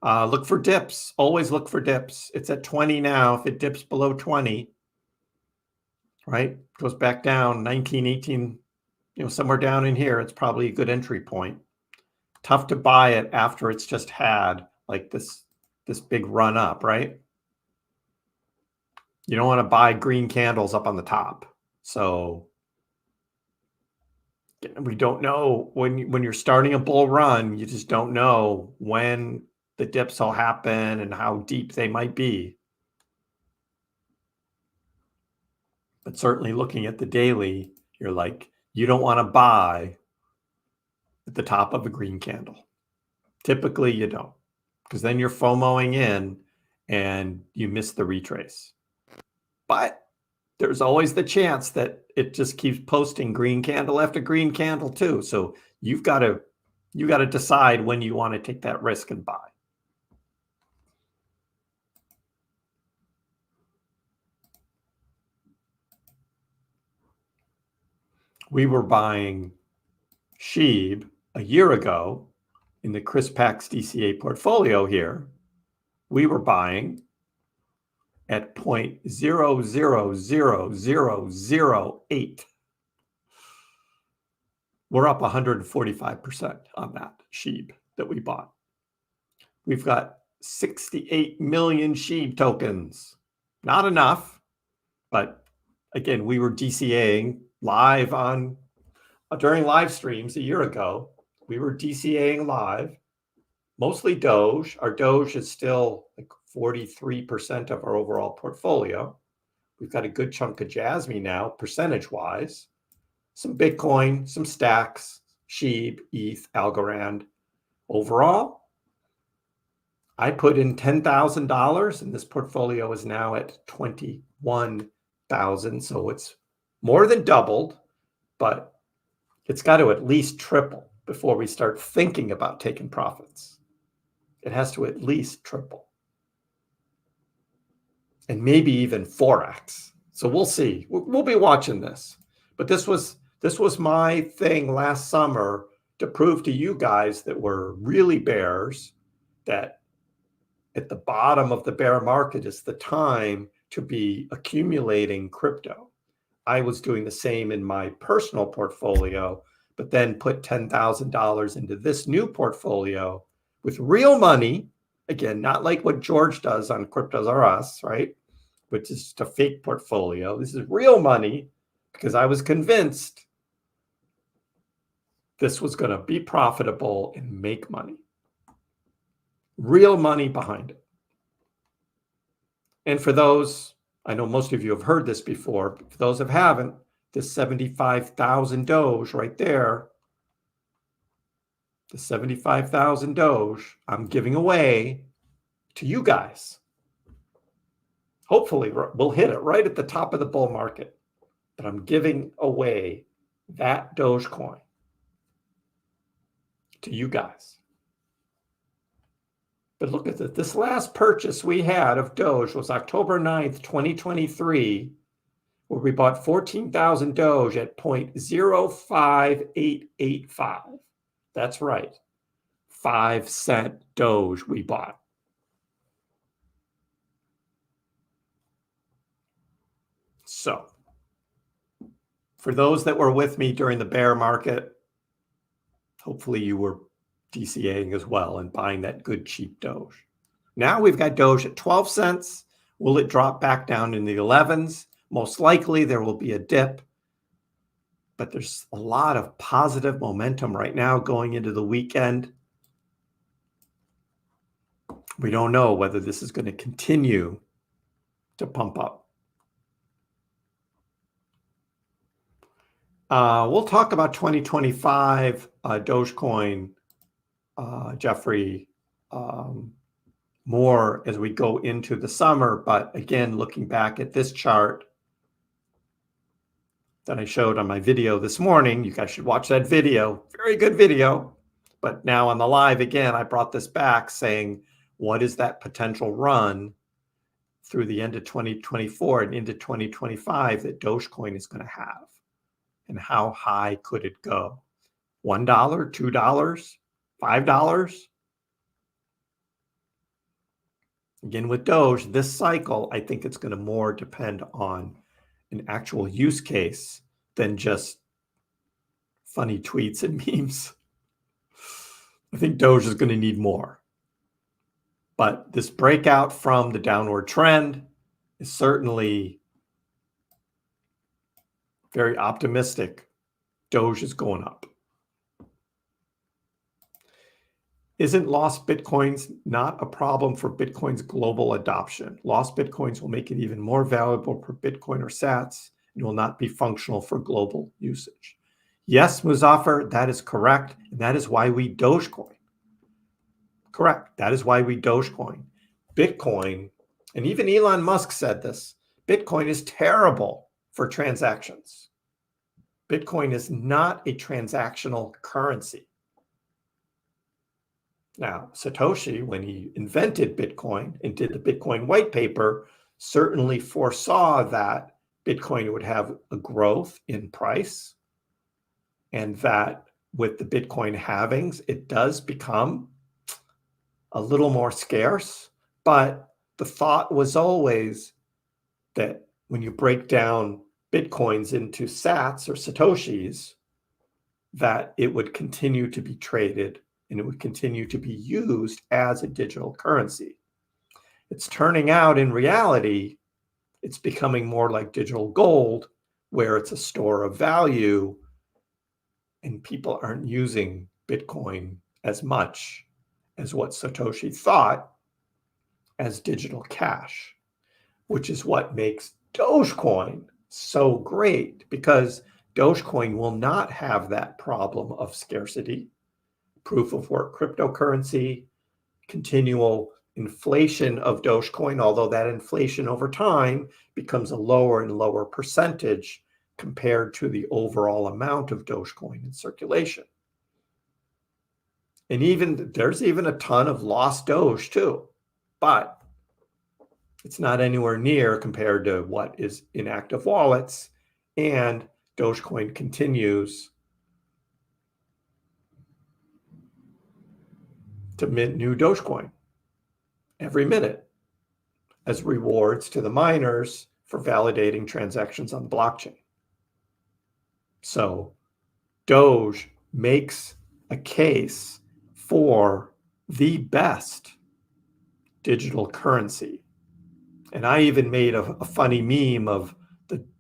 Look for dips. Always look for dips. It's at 20 now. If it dips below 20, right, goes back down 19, 18, somewhere down in here, it's probably a good entry point. Tough to buy it after it's just had like this big run up, right? You don't want to buy green candles up on the top. So we don't know when you're starting a bull run, you just don't know when the dips will happen and how deep they might be. But certainly looking at the daily, you're like, you don't want to buy at the top of a green candle. Typically you don't, because then you're FOMOing in and you miss the retrace. But there's always the chance that it just keeps posting green candle after green candle too. So you got to decide when you want to take that risk and buy. We were buying SHIB a year ago in the Kriss Pax DCA portfolio here. We were buying at 0.000008. We're up 145% on that SHIB that we bought. We've got 68 million SHIB tokens. Not enough, but again, we were DCAing live during live streams a year ago. We were DCAing live, mostly Doge. Our Doge is still like 43% of our overall portfolio. We've got a good chunk of Jasmine now, percentage-wise. Some Bitcoin, some stacks, SHIB, ETH, Algorand. Overall, I put in $10,000, and this portfolio is now at 21,000. So it's more than doubled, but it's got to at least triple before we start thinking about taking profits. It has to at least triple. And maybe even 4x. So we'll see. We'll be watching this. But this was my thing last summer to prove to you guys that we're really bears, that at the bottom of the bear market is the time to be accumulating crypto. I was doing the same in my personal portfolio, but then put $10,000 into this new portfolio with real money. Again, not like what George does on Cryptos R Us, right? Which is just a fake portfolio. This is real money because I was convinced this was going to be profitable and make money. Real money behind it. And for those, I know most of you have heard this before, but for those that haven't, this 75,000 Doge right there, the 75,000 Doge, I'm giving away to you guys. Hopefully, we'll hit it right at the top of the bull market. But I'm giving away that Dogecoin to you guys. But look at this. This last purchase we had of Doge was October 9th, 2023, where we bought 14,000 Doge at 0.05885. That's right. 5-cent Doge we bought. So, for those that were with me during the bear market, hopefully you were DCAing as well and buying that good cheap Doge. Now we've got Doge at 12 cents. Will it drop back down in the 11s? Most likely there will be a dip, but there's a lot of positive momentum right now going into the weekend. We don't know whether this is going to continue to pump up. We'll talk about 2025 Dogecoin, Jeffrey, more as we go into the summer. But again, looking back at this chart that I showed on my video this morning, you guys should watch that video. Very good video. But now on the live again, I brought this back saying, what is that potential run through the end of 2024 and into 2025 that Dogecoin is going to have? And how high could it go? $1, $2, $5? Again, with Doge, this cycle, I think it's going to more depend on an actual use case than just funny tweets and memes. I think Doge is going to need more. But this breakout from the downward trend is certainly very optimistic. Doge is going up. Isn't lost Bitcoins not a problem for Bitcoin's global adoption? Lost Bitcoins will make it even more valuable per Bitcoin or sats and will not be functional for global usage. Yes, Muzaffar, that is correct. And that is why we Dogecoin. Correct. That is why we Dogecoin. Bitcoin, and even Elon Musk said this, Bitcoin is terrible for transactions. Bitcoin is not a transactional currency. Now, Satoshi, when he invented Bitcoin and did the Bitcoin white paper, certainly foresaw that Bitcoin would have a growth in price and that with the Bitcoin halvings, it does become a little more scarce. But the thought was always that when you break down Bitcoins into sats or Satoshis, that it would continue to be traded and it would continue to be used as a digital currency. It's turning out in reality, it's becoming more like digital gold, where it's a store of value and people aren't using Bitcoin as much as what Satoshi thought as digital cash, which is what makes Dogecoin so great, because Dogecoin will not have that problem of scarcity, proof of work cryptocurrency, continual inflation of Dogecoin, although that inflation over time becomes a lower and lower percentage compared to the overall amount of Dogecoin in circulation. And there's even a ton of lost Doge too, but it's not anywhere near compared to what is in active wallets, and Dogecoin continues to mint new Dogecoin every minute as rewards to the miners for validating transactions on the blockchain. So Doge makes a case for the best digital currency. And I even made a funny meme of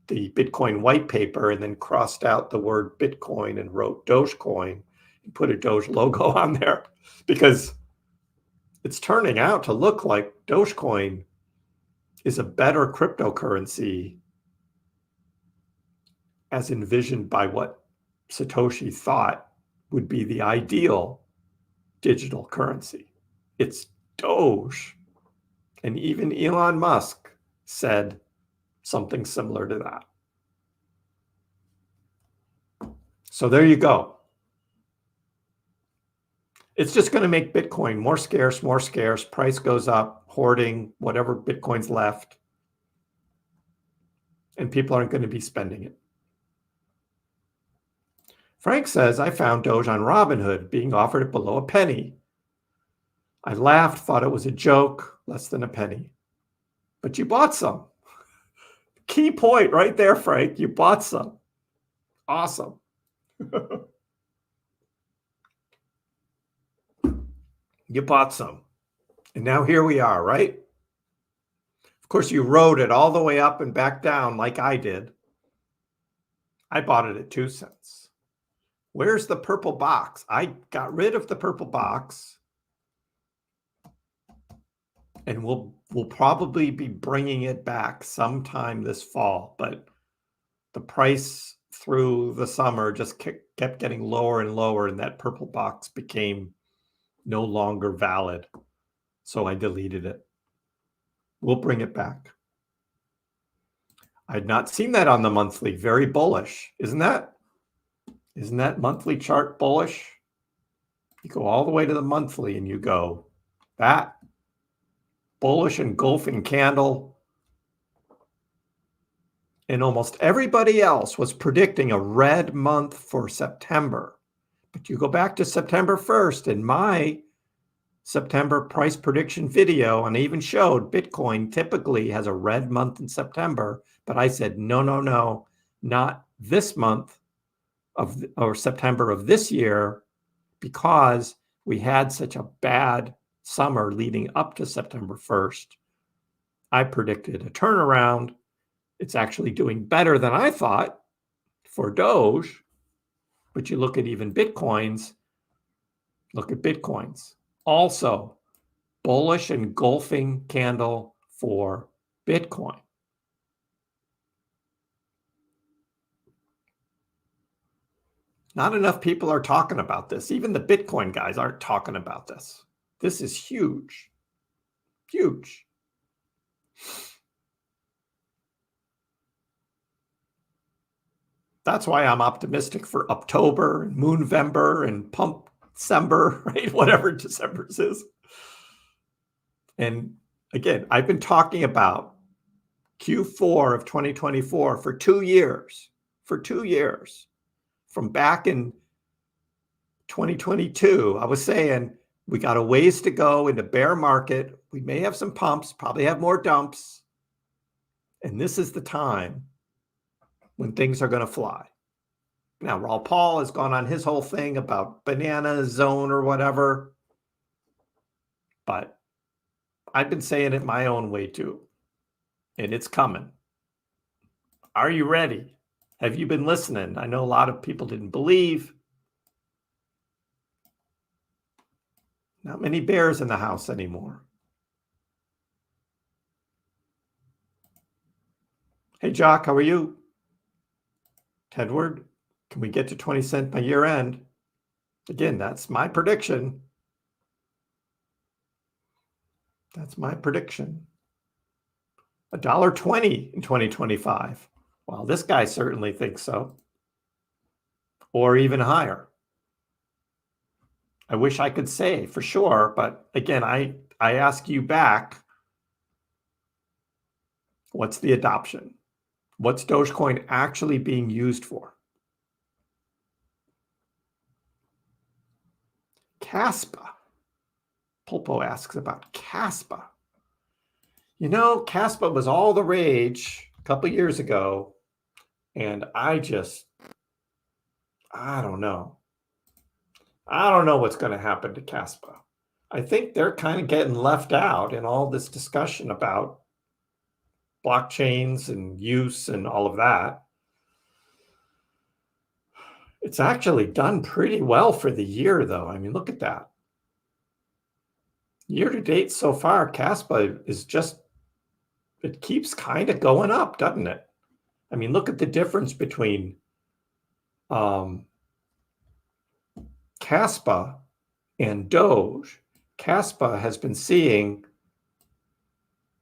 the Bitcoin white paper and then crossed out the word Bitcoin and wrote Dogecoin and put a Doge logo on there, because it's turning out to look like Dogecoin is a better cryptocurrency as envisioned by what Satoshi thought would be the ideal digital currency. It's Doge. And even Elon Musk said something similar to that. So there you go. It's just going to make Bitcoin more scarce, price goes up, hoarding, whatever Bitcoin's left, and people aren't going to be spending it. Frank says, I found Doge on Robinhood being offered at below a penny. I laughed, thought it was a joke, less than a penny. But you bought some. Key point right there, Frank. You bought some. Awesome. You bought some. And now here we are, right? Of course, you rode it all the way up and back down like I did. I bought it at 2 cents. Where's the purple box? I got rid of the purple box. And we'll probably be bringing it back sometime this fall. But the price through the summer just kept getting lower and lower, and that purple box became no longer valid. So I deleted it. We'll bring it back. I had not seen that on the monthly. Very bullish. Isn't that monthly chart bullish? You go all the way to the monthly and you go, that bullish engulfing candle. And almost everybody else was predicting a red month for September. But you go back to September 1st, in my September price prediction video, and I even showed Bitcoin typically has a red month in September, but I said, no, not this month or September of this year, because we had such a bad summer leading up to September 1st. I predicted a turnaround. It's actually doing better than I thought for Doge, but you look at even Bitcoins, look at Bitcoins. Also, bullish engulfing candle for Bitcoin. Not enough people are talking about this. Even the Bitcoin guys aren't talking about this. This is huge. Huge. That's why I'm optimistic for October and Moonvember and Pump December, right? Whatever December is. And again, I've been talking about Q4 of 2024 for 2 years. For 2 years. From back in 2022, I was saying we got a ways to go in the bear market. We may have some pumps, probably have more dumps. And this is the time when things are going to fly. Now, Raw Paul has gone on his whole thing about banana zone or whatever, but I've been saying it my own way too, and it's coming. Are you ready? Have you been listening? I know a lot of people didn't believe. Not many bears in the house anymore. Hey, Jock, how are you? Tedward, can we get to 20 cents by year end? Again, that's my prediction. That's my prediction. $1.20 in 2025. Well, this guy certainly thinks so. Or even higher. I wish I could say for sure, but again, I ask you back, what's the adoption? What's Dogecoin actually being used for? Caspa. Pulpo asks about Caspa. You know, Caspa was all the rage a couple years ago, and I don't know. I don't know what's going to happen to Caspa. I think they're kind of getting left out in all this discussion about blockchains and use and all of that. It's actually done pretty well for the year, though. I mean, look at that. Year to date so far, Caspa is it keeps kind of going up, doesn't it? I mean, look at the difference between Caspa and Doge. Caspa has been seeing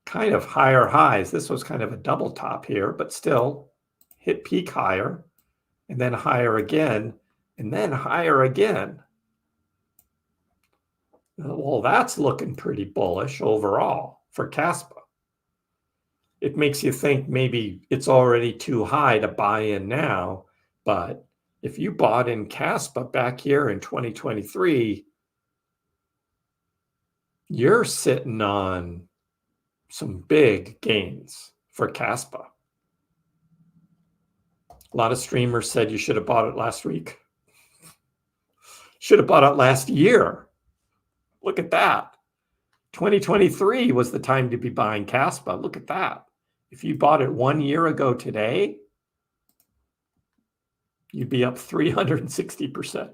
kind of higher highs. This was kind of a double top here, but still hit peak higher, and then higher again, and then higher again. Well, that's looking pretty bullish overall for Caspa. It makes you think maybe it's already too high to buy in now, but if you bought in Caspa back here in 2023, you're sitting on some big gains for Caspa. A lot of streamers said you should have bought it last week. Should have bought it last year. Look at that. 2023 was the time to be buying Caspa. Look at that. If you bought it 1 year ago today, you'd be up 360%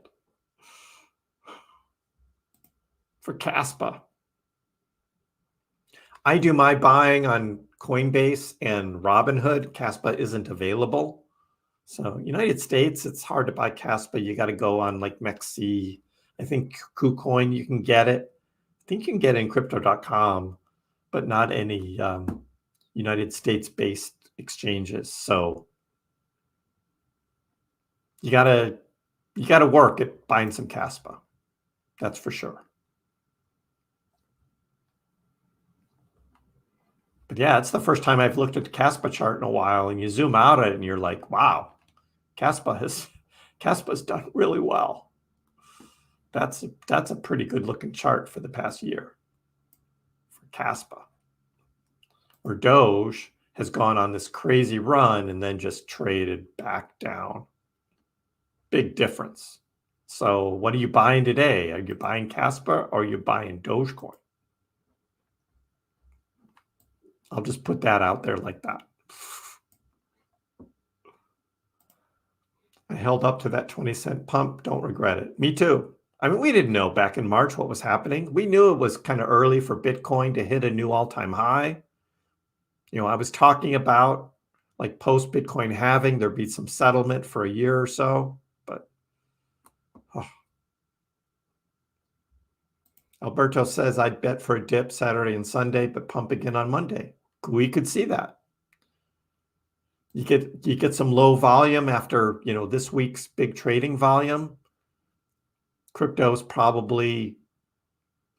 for Caspa. I do my buying on Coinbase and Robinhood. Caspa isn't available. So United States, it's hard to buy Caspa. You got to go on like MEXC. I think KuCoin, you can get it. I think you can get it in crypto.com, but not any United States-based exchanges. So you gotta work at buying some Caspa. That's for sure. But yeah, it's the first time I've looked at the Caspa chart in a while, and you zoom out at it and you're like, wow, Caspa's done really well. That's a pretty good looking chart for the past year for Caspa. Or Doge has gone on this crazy run and then just traded back down. Big difference. So what are you buying today? Are you buying Caspa or are you buying Dogecoin? I'll just put that out there like that. I held up to that 20-cent pump. Don't regret it. Me too. I mean, we didn't know back in March what was happening. We knew it was kind of early for Bitcoin to hit a new all-time high. You know, I was talking about like post-Bitcoin halving, there'd be some settlement for a year or so, but Alberto says, I'd bet for a dip Saturday and Sunday, but pump again on Monday. We could see that. You get some low volume after, you know, this week's big trading volume. Crypto is probably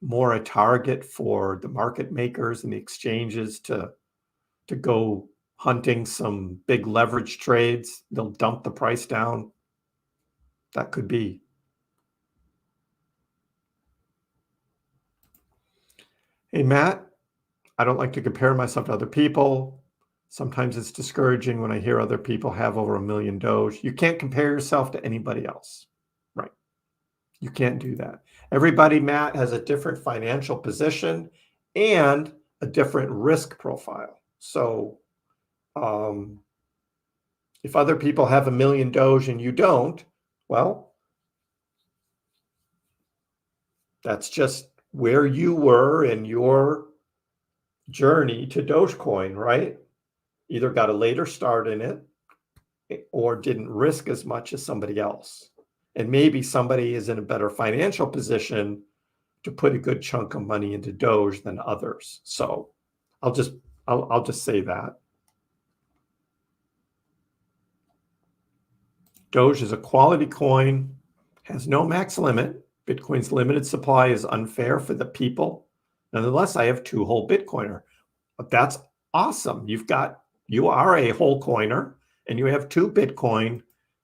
more a target for the market makers and the exchanges to go hunting some big leverage trades. They'll dump the price down. That could be. Hey, Matt, I don't like to compare myself to other people. Sometimes it's discouraging when I hear other people have over 1 million Doge. You can't compare yourself to anybody else, right? You can't do that. Everybody, Matt, has a different financial position and a different risk profile. So if other people have 1 million Doge and you don't, well, that's just where you were in your journey to Dogecoin, right? Either got a later start in it or didn't risk as much as somebody else. And maybe somebody is in a better financial position to put a good chunk of money into Doge than others. So I'll just say that. Doge is a quality coin, has no max limit. Bitcoin's limited supply is unfair for the people. Nonetheless, I have 2 whole Bitcoiner. But that's awesome. You are a whole coiner and you have 2 Bitcoin,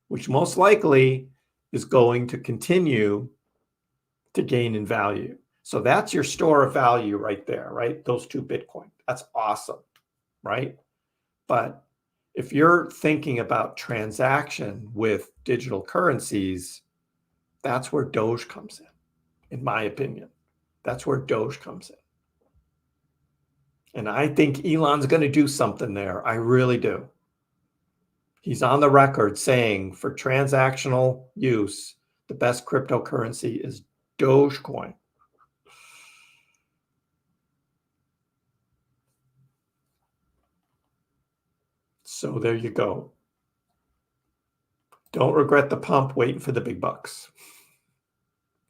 which most likely is going to continue to gain in value. So that's your store of value right there, right? Those 2 Bitcoin. That's awesome, right? But if you're thinking about transaction with digital currencies, that's where Doge comes in my opinion. That's where Doge comes in. And I think Elon's going to do something there. I really do. He's on the record saying for transactional use, the best cryptocurrency is Dogecoin. So there you go. Don't regret the pump, waiting for the big bucks.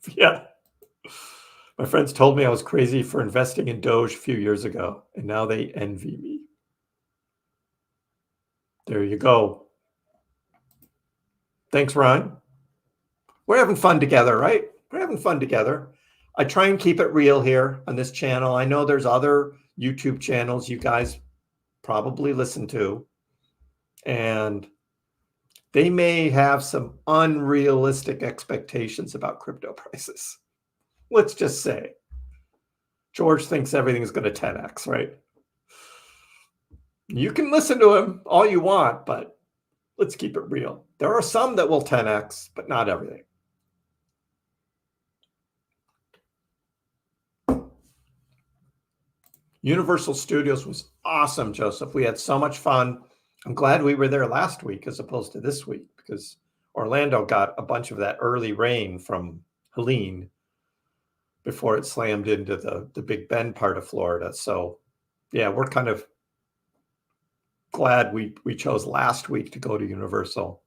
Yeah. My friends told me I was crazy for investing in Doge a few years ago, and now they envy me. There you go. Thanks, Ron. We're having fun together, right? We're having fun together. I try and keep it real here on this channel. I know there's other YouTube channels you guys probably listen to, and they may have some unrealistic expectations about crypto prices. Let's just say George thinks everything is going to 10x, right? You can listen to him all you want, but let's keep it real. There are some that will 10x, but not everything. Universal Studios was awesome, Joseph. We had so much fun. I'm glad we were there last week as opposed to this week because Orlando got a bunch of that early rain from Helene before it slammed into the Big Bend part of Florida. So yeah, we're kind of glad we chose last week to go to Universal.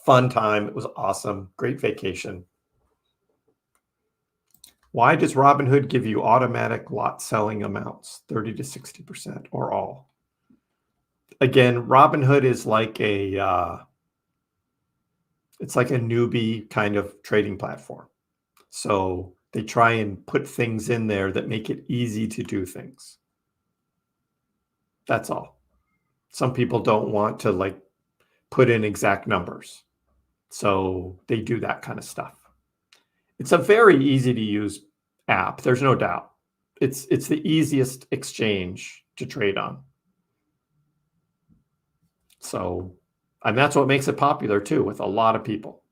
Fun time. It was awesome. Great vacation. Why does Robinhood give you automatic lot selling amounts, 30 to 60% or all? Again, Robinhood is like it's like a newbie kind of trading platform. So they try and put things in there that make it easy to do things. That's all. Some people don't want to like put in exact numbers. So they do that kind of stuff. It's a very easy to use app. There's no doubt. It's the easiest exchange to trade on. So, and that's what makes it popular too with a lot of people.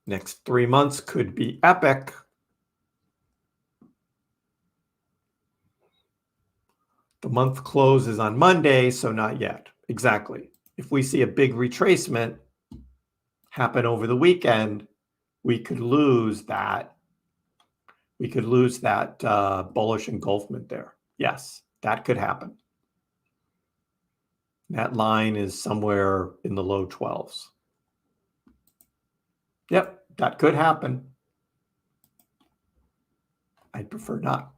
Next 3 months could be epic. The month closes on Monday, so not yet. Exactly. If we see a big retracement happen over the weekend, we could lose that. We could lose that bullish engulfment there. Yes, that could happen. That line is somewhere in the low 12s. Yep, that could happen. I'd prefer not.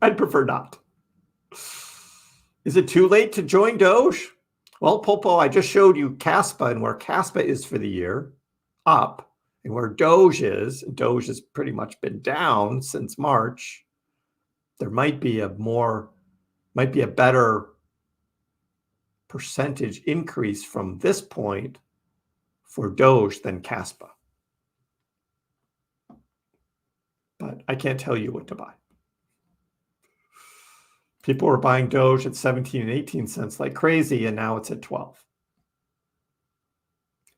I'd prefer not. Is it too late to join Doge? Well, Popo, I just showed you Caspa and where Caspa is for the year, up, and where Doge has pretty much been down since March. There might be a better percentage increase from this point for Doge than Caspa. But I can't tell you what to buy. People were buying Doge at 17 and 18 cents like crazy, and now it's at 12.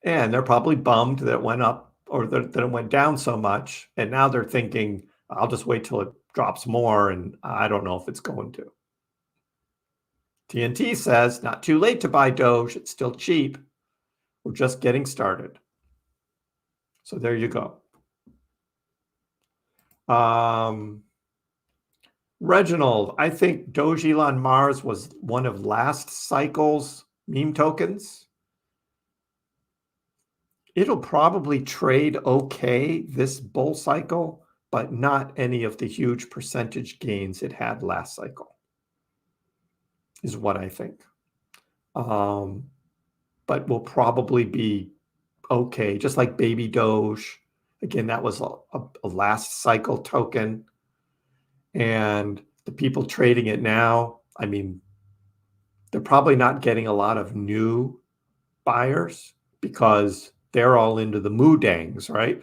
And they're probably bummed that it went up or that it went down so much. And now they're thinking, I'll just wait till it drops more, and I don't know if it's going to. TNT says, not too late to buy Doge. It's still cheap. We're just getting started. So there you go. Reginald, I think Doge Elon Mars was one of last cycle's meme tokens. It'll probably trade okay this bull cycle, but not any of the huge percentage gains it had last cycle, is what I think. But will probably be okay, just like Baby Doge. Again, that was a last cycle token. And the people trading it now, I mean, they're probably not getting a lot of new buyers because they're all into the Moo Dengs, right?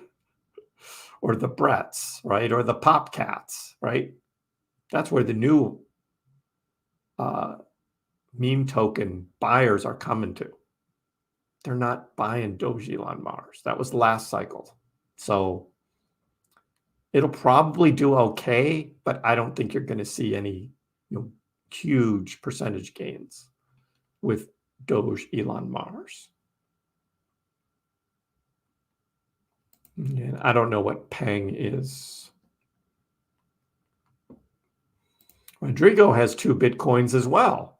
Or the Bretts, right? Or the Popcats, right? That's where the new meme token buyers are coming to. They're not buying Doge Elon Mars. That was the last cycle. So it'll probably do okay, but I don't think you're going to see any huge percentage gains with Doge Elon Mars. And I don't know what Peng is. Rodrigo has 2 Bitcoins as well,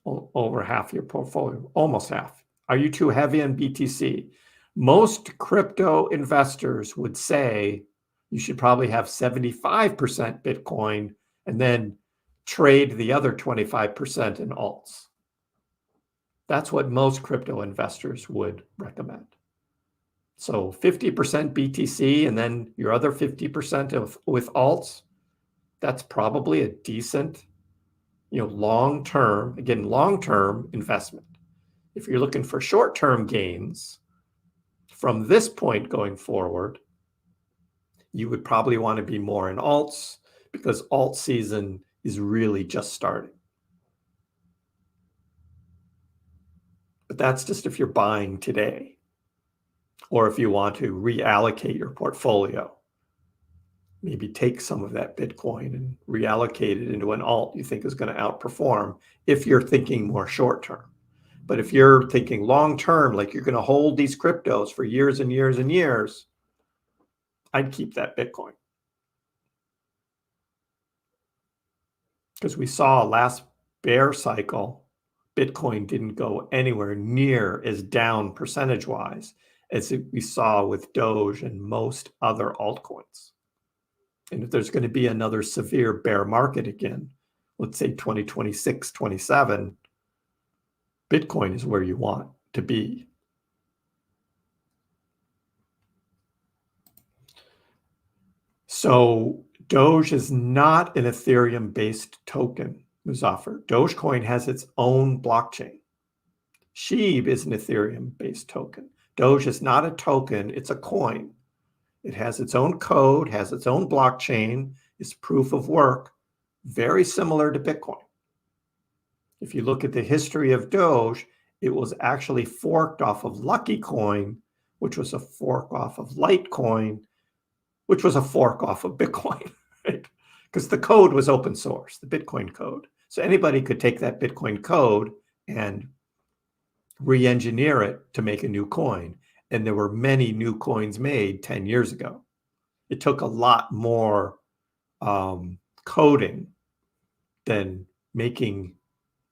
over half your portfolio, almost half. Are you too heavy on BTC? Most crypto investors would say you should probably have 75% Bitcoin and then trade the other 25% in alts. That's what most crypto investors would recommend. So 50% BTC and then your other 50% with alts, that's probably a decent, long-term investment. If you're looking for short-term gains from this point going forward, you would probably want to be more in alts because alt season is really just starting. But that's just if you're buying today or if you want to reallocate your portfolio. Maybe take some of that Bitcoin and reallocate it into an alt you think is going to outperform if you're thinking more short-term. But if you're thinking long-term, like you're going to hold these cryptos for years and years and years, I'd keep that Bitcoin. Because we saw last bear cycle, Bitcoin didn't go anywhere near as down percentage-wise as we saw with Doge and most other altcoins. And if there's going to be another severe bear market again, let's say 2026, 27, Bitcoin is where you want to be. So Doge is not an Ethereum-based token, Muzaffar. Dogecoin has its own blockchain. Shiba is an Ethereum-based token. Doge is not a token, it's a coin. It has its own code, has its own blockchain, is proof of work, very similar to Bitcoin. If you look at the history of Doge, it was actually forked off of Lucky Coin, which was a fork off of Litecoin, which was a fork off of Bitcoin, right? Because the code was open source, the Bitcoin code. So anybody could take that Bitcoin code and re-engineer it to make a new coin. And there were many new coins made 10 years ago. It took a lot more coding than making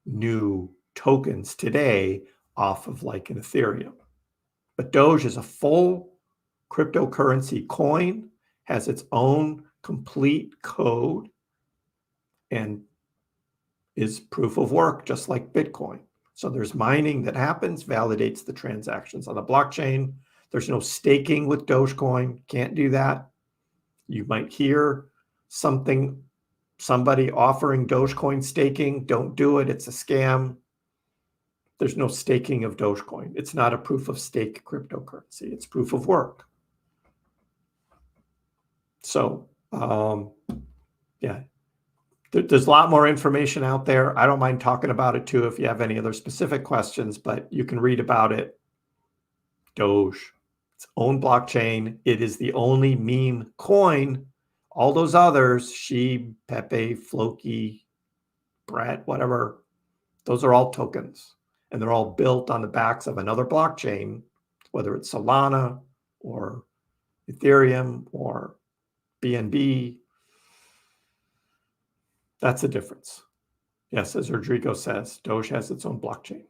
new tokens today off of like an Ethereum. But Doge is a full cryptocurrency coin, has its own complete code, and is proof of work, just like Bitcoin. So there's mining that happens, validates the transactions on the blockchain. There's no staking with Dogecoin, can't do that. You might hear somebody offering Dogecoin staking. Don't do it, it's a scam. There's no staking of Dogecoin. It's not a proof of stake cryptocurrency, it's proof of work. So, yeah, There's a lot more information out there. I don't mind talking about it too if you have any other specific questions, but you can read about it. Doge, its own blockchain. It is the only meme coin. All those others, Sheeb, Pepe, Floki, Brett, whatever, those are all tokens. And they're all built on the backs of another blockchain, whether it's Solana or Ethereum or BNB. That's the difference. Yes, as Rodrigo says, Doge has its own blockchain.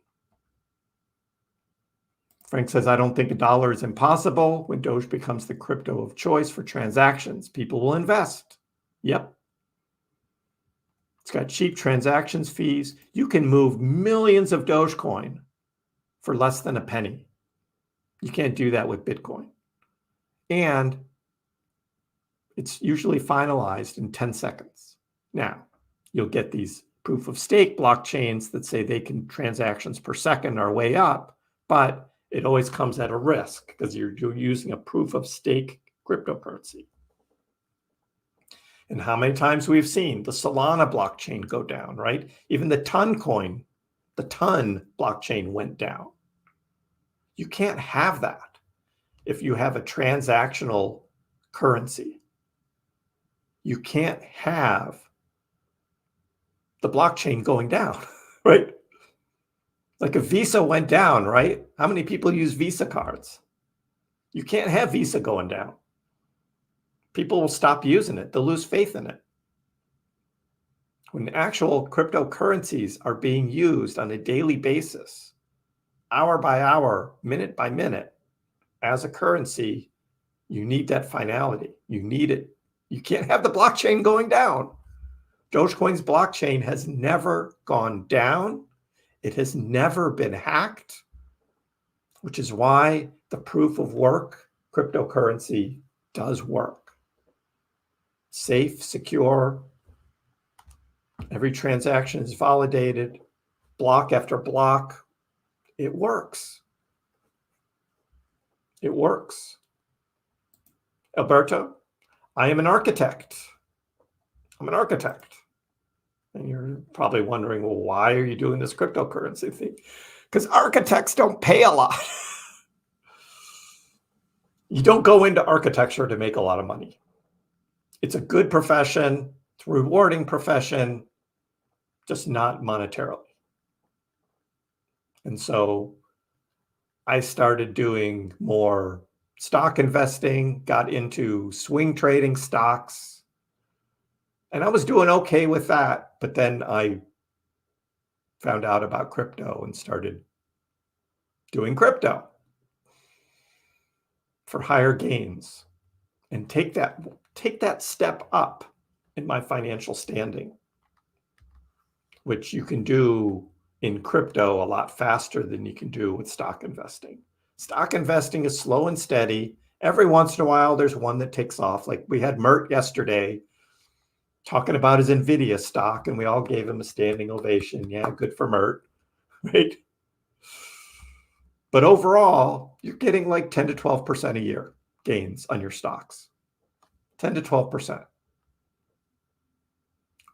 Frank says, I don't think $1 is impossible. When Doge becomes the crypto of choice for transactions, people will invest. Yep. It's got cheap transactions fees. You can move millions of Dogecoin for less than a penny. You can't do that with Bitcoin. And it's usually finalized in 10 seconds. Now, you'll get these proof of stake blockchains that say they can transactions per second are way up, but it always comes at a risk because you're using a proof of stake cryptocurrency. And how many times we've seen the Solana blockchain go down, right? Even the Ton coin, the Ton blockchain went down. You can't have that if you have a transactional currency. You can't have the blockchain going down, right? Like if Visa went down, right? How many people use Visa cards? You can't have Visa going down. People will stop using it. They'll lose faith in it. When actual cryptocurrencies are being used on a daily basis, hour by hour, minute by minute, as a currency, you need that finality. You need it. You can't have the blockchain going down. Dogecoin's blockchain has never gone down. It has never been hacked, which is why the proof of work cryptocurrency does work. Safe, secure. Every transaction is validated, block after block. It works. It works. Alberto, I am an architect. I'm an architect. And you're probably wondering, well, why are you doing this cryptocurrency thing? Because architects don't pay a lot. You don't go into architecture to make a lot of money. It's a good profession. It's a rewarding profession, just not monetarily. And so I started doing more stock investing, got into swing trading stocks, and I was doing okay with that. But then I found out about crypto and started doing crypto for higher gains and take that step up in my financial standing, which you can do in crypto a lot faster than you can do with stock investing. Stock investing is slow and steady. Every once in a while, there's one that takes off. Like we had Mert yesterday talking about his NVIDIA stock, and we all gave him a standing ovation. Yeah, good for Mert, right? But overall, you're getting like 10 to 12% a year gains on your stocks. 10 to 12%.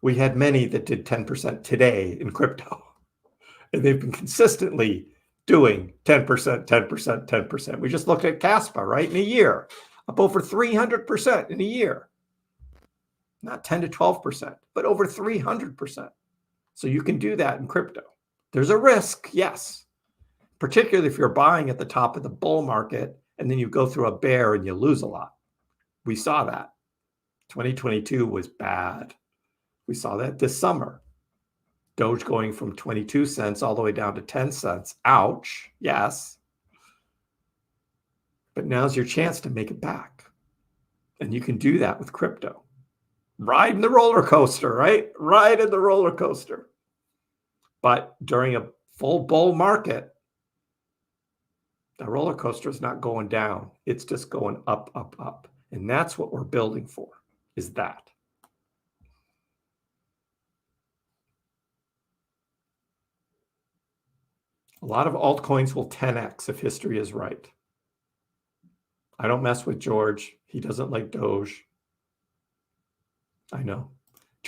We had many that did 10% today in crypto, and they've been consistently doing 10%, 10%, 10%. We just looked at Caspa, right? In a year, up over 300% in a year. Not 10 to 12%, but over 300%. So you can do that in crypto. There's a risk, yes, particularly if you're buying at the top of the bull market and then you go through a bear and you lose a lot. We saw that. 2022 was bad. We saw that this summer. Doge going from 22 cents all the way down to 10 cents. Ouch. Yes. But now's your chance to make it back. And you can do that with crypto. Ride in the roller coaster, right? Ride in the roller coaster. But during a full bull market, the roller coaster is not going down. It's just going up, up, up. And that's what we're building for, is that. A lot of altcoins will 10x if history is right. I don't mess with George. He doesn't like Doge. I know.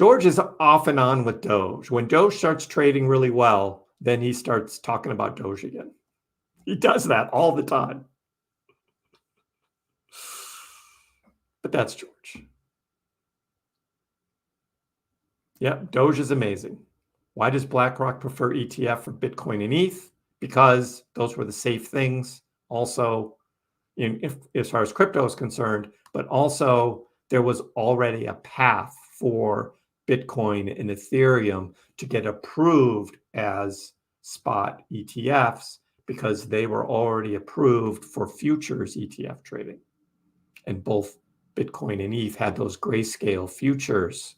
George is off and on with Doge. When Doge starts trading really well, then he starts talking about Doge again. He does that all the time. But that's George. Yeah, Doge is amazing. Why does BlackRock prefer ETF for Bitcoin and ETH? Because those were the safe things. Also, as far as crypto is concerned, but also there was already a path for Bitcoin and Ethereum to get approved as spot ETFs because they were already approved for futures ETF trading. And both Bitcoin and ETH had those grayscale futures,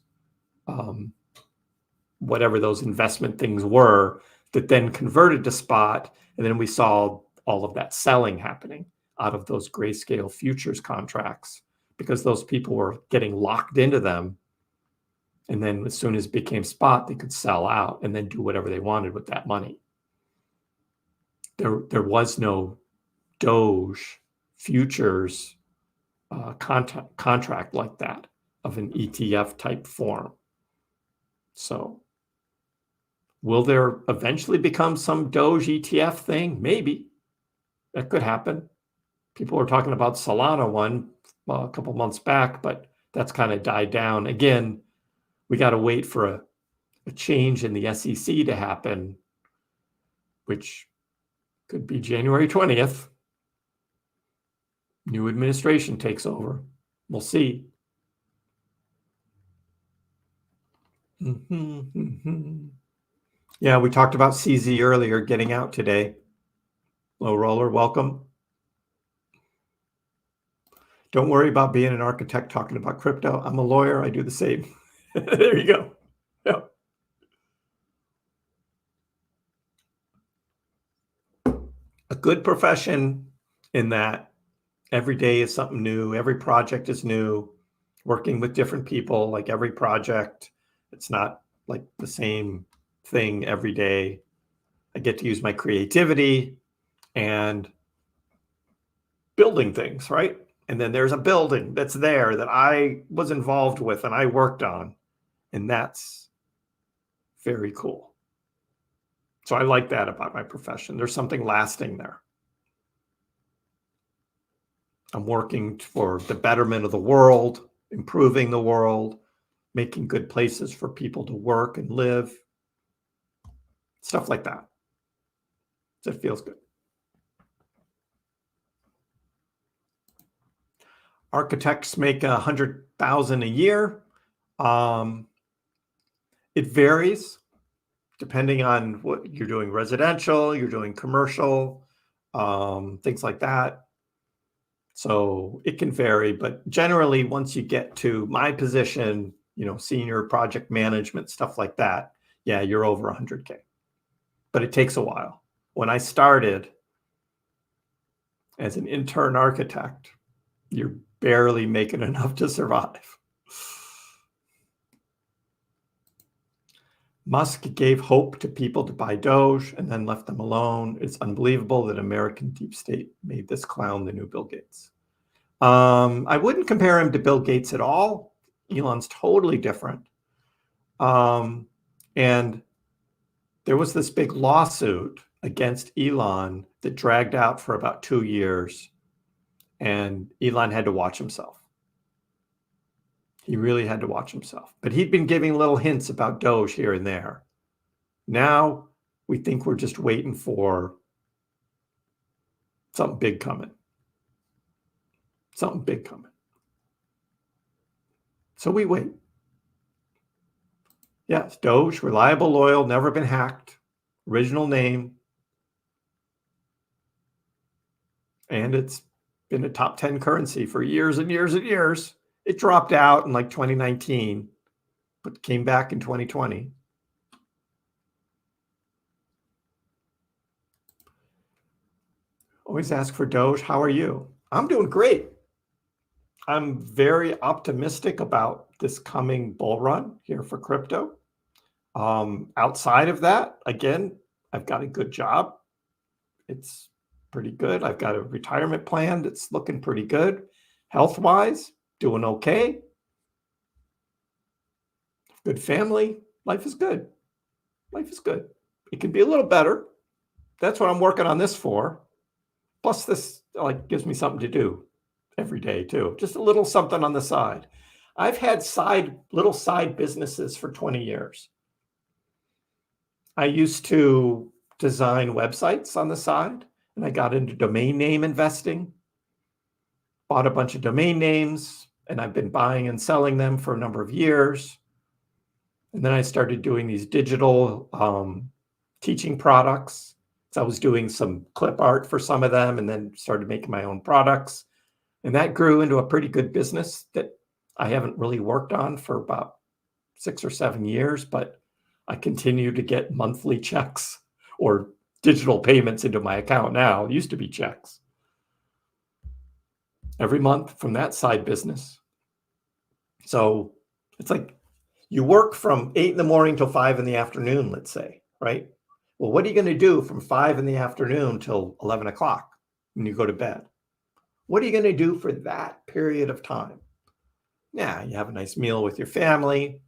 whatever those investment things were, that then converted to spot. And then we saw all of that selling happening out of those grayscale futures contracts because those people were getting locked into them. And then as soon as it became spot, they could sell out and then do whatever they wanted with that money. There was no Doge futures contract like that of an ETF type form. So will there eventually become some Doge ETF thing? Maybe. That could happen. People were talking about Solana one a couple months back, but that's kind of died down. Again, we got to wait for a change in the SEC to happen, which could be January 20th. New administration takes over. We'll see. Yeah, we talked about CZ earlier, getting out today. Low roller, welcome. Don't worry about being an architect talking about crypto. I'm a lawyer. I do the same. There you go. Yeah. A good profession in that every day is something new. Every project is new. Working with different people, like every project, it's not like the same thing every day. I get to use my creativity and building things, right? And then there's a building that's there that I was involved with and I worked on. And that's very cool. So I like that about my profession. There's something lasting there. I'm working for the betterment of the world, improving the world, making good places for people to work and live. Stuff like that. It feels good. Architects make $100,000 a year. It varies depending on what you're doing, residential, you're doing commercial, things like that. So it can vary, but generally once you get to my position, senior project management, stuff like that, yeah, you're over 100K. But it takes a while. When I started as an intern architect, you're barely making enough to survive. Musk gave hope to people to buy Doge and then left them alone. It's unbelievable that American deep state made this clown the new Bill Gates. I wouldn't compare him to Bill Gates at all. Elon's totally different. And there was this big lawsuit against Elon that dragged out for about 2 years. And Elon had to watch himself. He really had to watch himself. But he'd been giving little hints about Doge here and there. Now we think we're just waiting for something big coming. Something big coming. So we wait. Yes, Doge, reliable, loyal, never been hacked. Original name. And it's been a top 10 currency for years and years and years. It dropped out in like 2019, but came back in 2020. Always ask for Doge. How are you? I'm doing great. I'm very optimistic about this coming bull run here for crypto. Outside of that, again, I've got a good job. It's pretty good. I've got a retirement plan that's looking pretty good. Health-wise, doing okay. Good family. Life is good. Life is good. It can be a little better. That's what I'm working on this for. Plus this like gives me something to do every day too. Just a little something on the side. I've had little side businesses for 20 years. I used to design websites on the side, and I got into domain name investing, bought a bunch of domain names, and I've been buying and selling them for a number of years. And then I started doing these digital teaching products. So I was doing some clip art for some of them and then started making my own products. And that grew into a pretty good business that I haven't really worked on for about 6 or 7 years, but I continue to get monthly checks or digital payments into my account now. It used to be checks every month from that side business. So it's like you work from 8 in the morning till 5 in the afternoon, let's say, right? Well, what are you going to do from 5 in the afternoon till 11 o'clock when you go to bed? What are you going to do for that period of time? Yeah, you have a nice meal with your family.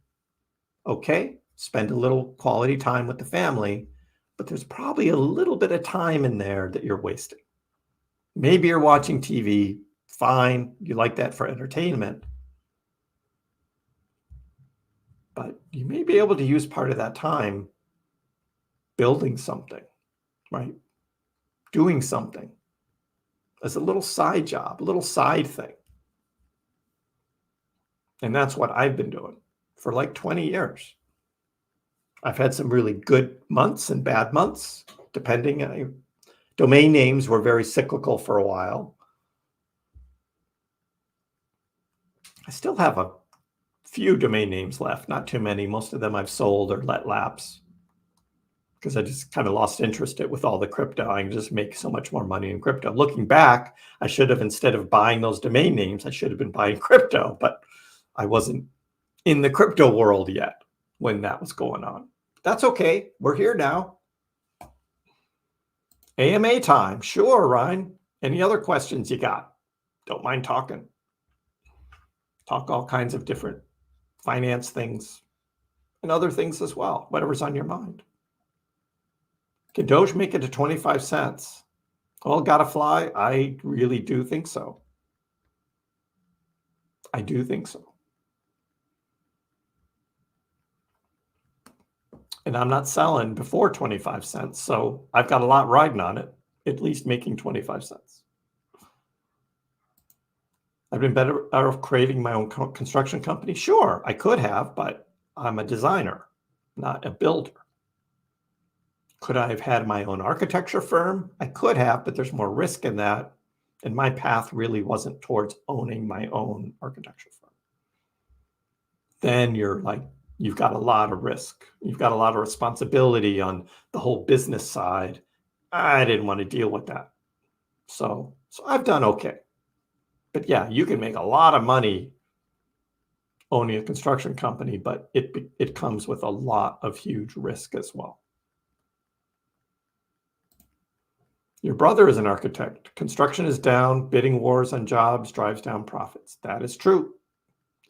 Okay, spend a little quality time with the family, but there's probably a little bit of time in there that you're wasting. Maybe you're watching TV, fine, you like that for entertainment, but you may be able to use part of that time building something, right? Doing something as a little side job, a little side thing. And that's what I've been doing for like 20 years. I've had some really good months and bad months, depending. Domain names were very cyclical for a while. I still have a few domain names left, not too many. Most of them I've sold or let lapse because I just kind of lost interest with all the crypto. I can just make so much more money in crypto. Looking back, I should have, instead of buying those domain names, I should have been buying crypto, but I wasn't in the crypto world yet when that was going on. That's okay. We're here now. AMA time. Sure, Ryan. Any other questions you got? Don't mind talking. Talk all kinds of different finance things and other things as well, whatever's on your mind. Can Doge make it to 25 cents? Well, gotta fly? I really do think so. I do think so. And I'm not selling before 25 cents, so I've got a lot riding on it, at least making 25 cents. I've been better out of creating my own construction company. Sure, I could have, but I'm a designer, not a builder. Could I have had my own architecture firm? I could have, but there's more risk in that. And my path really wasn't towards owning my own architecture firm. Then you've got a lot of risk. You've got a lot of responsibility on the whole business side. I didn't want to deal with that. So I've done okay. But yeah, you can make a lot of money owning a construction company, but it comes with a lot of huge risk as well. Your brother is an architect. Construction is down. Bidding wars on jobs drives down profits. That is true.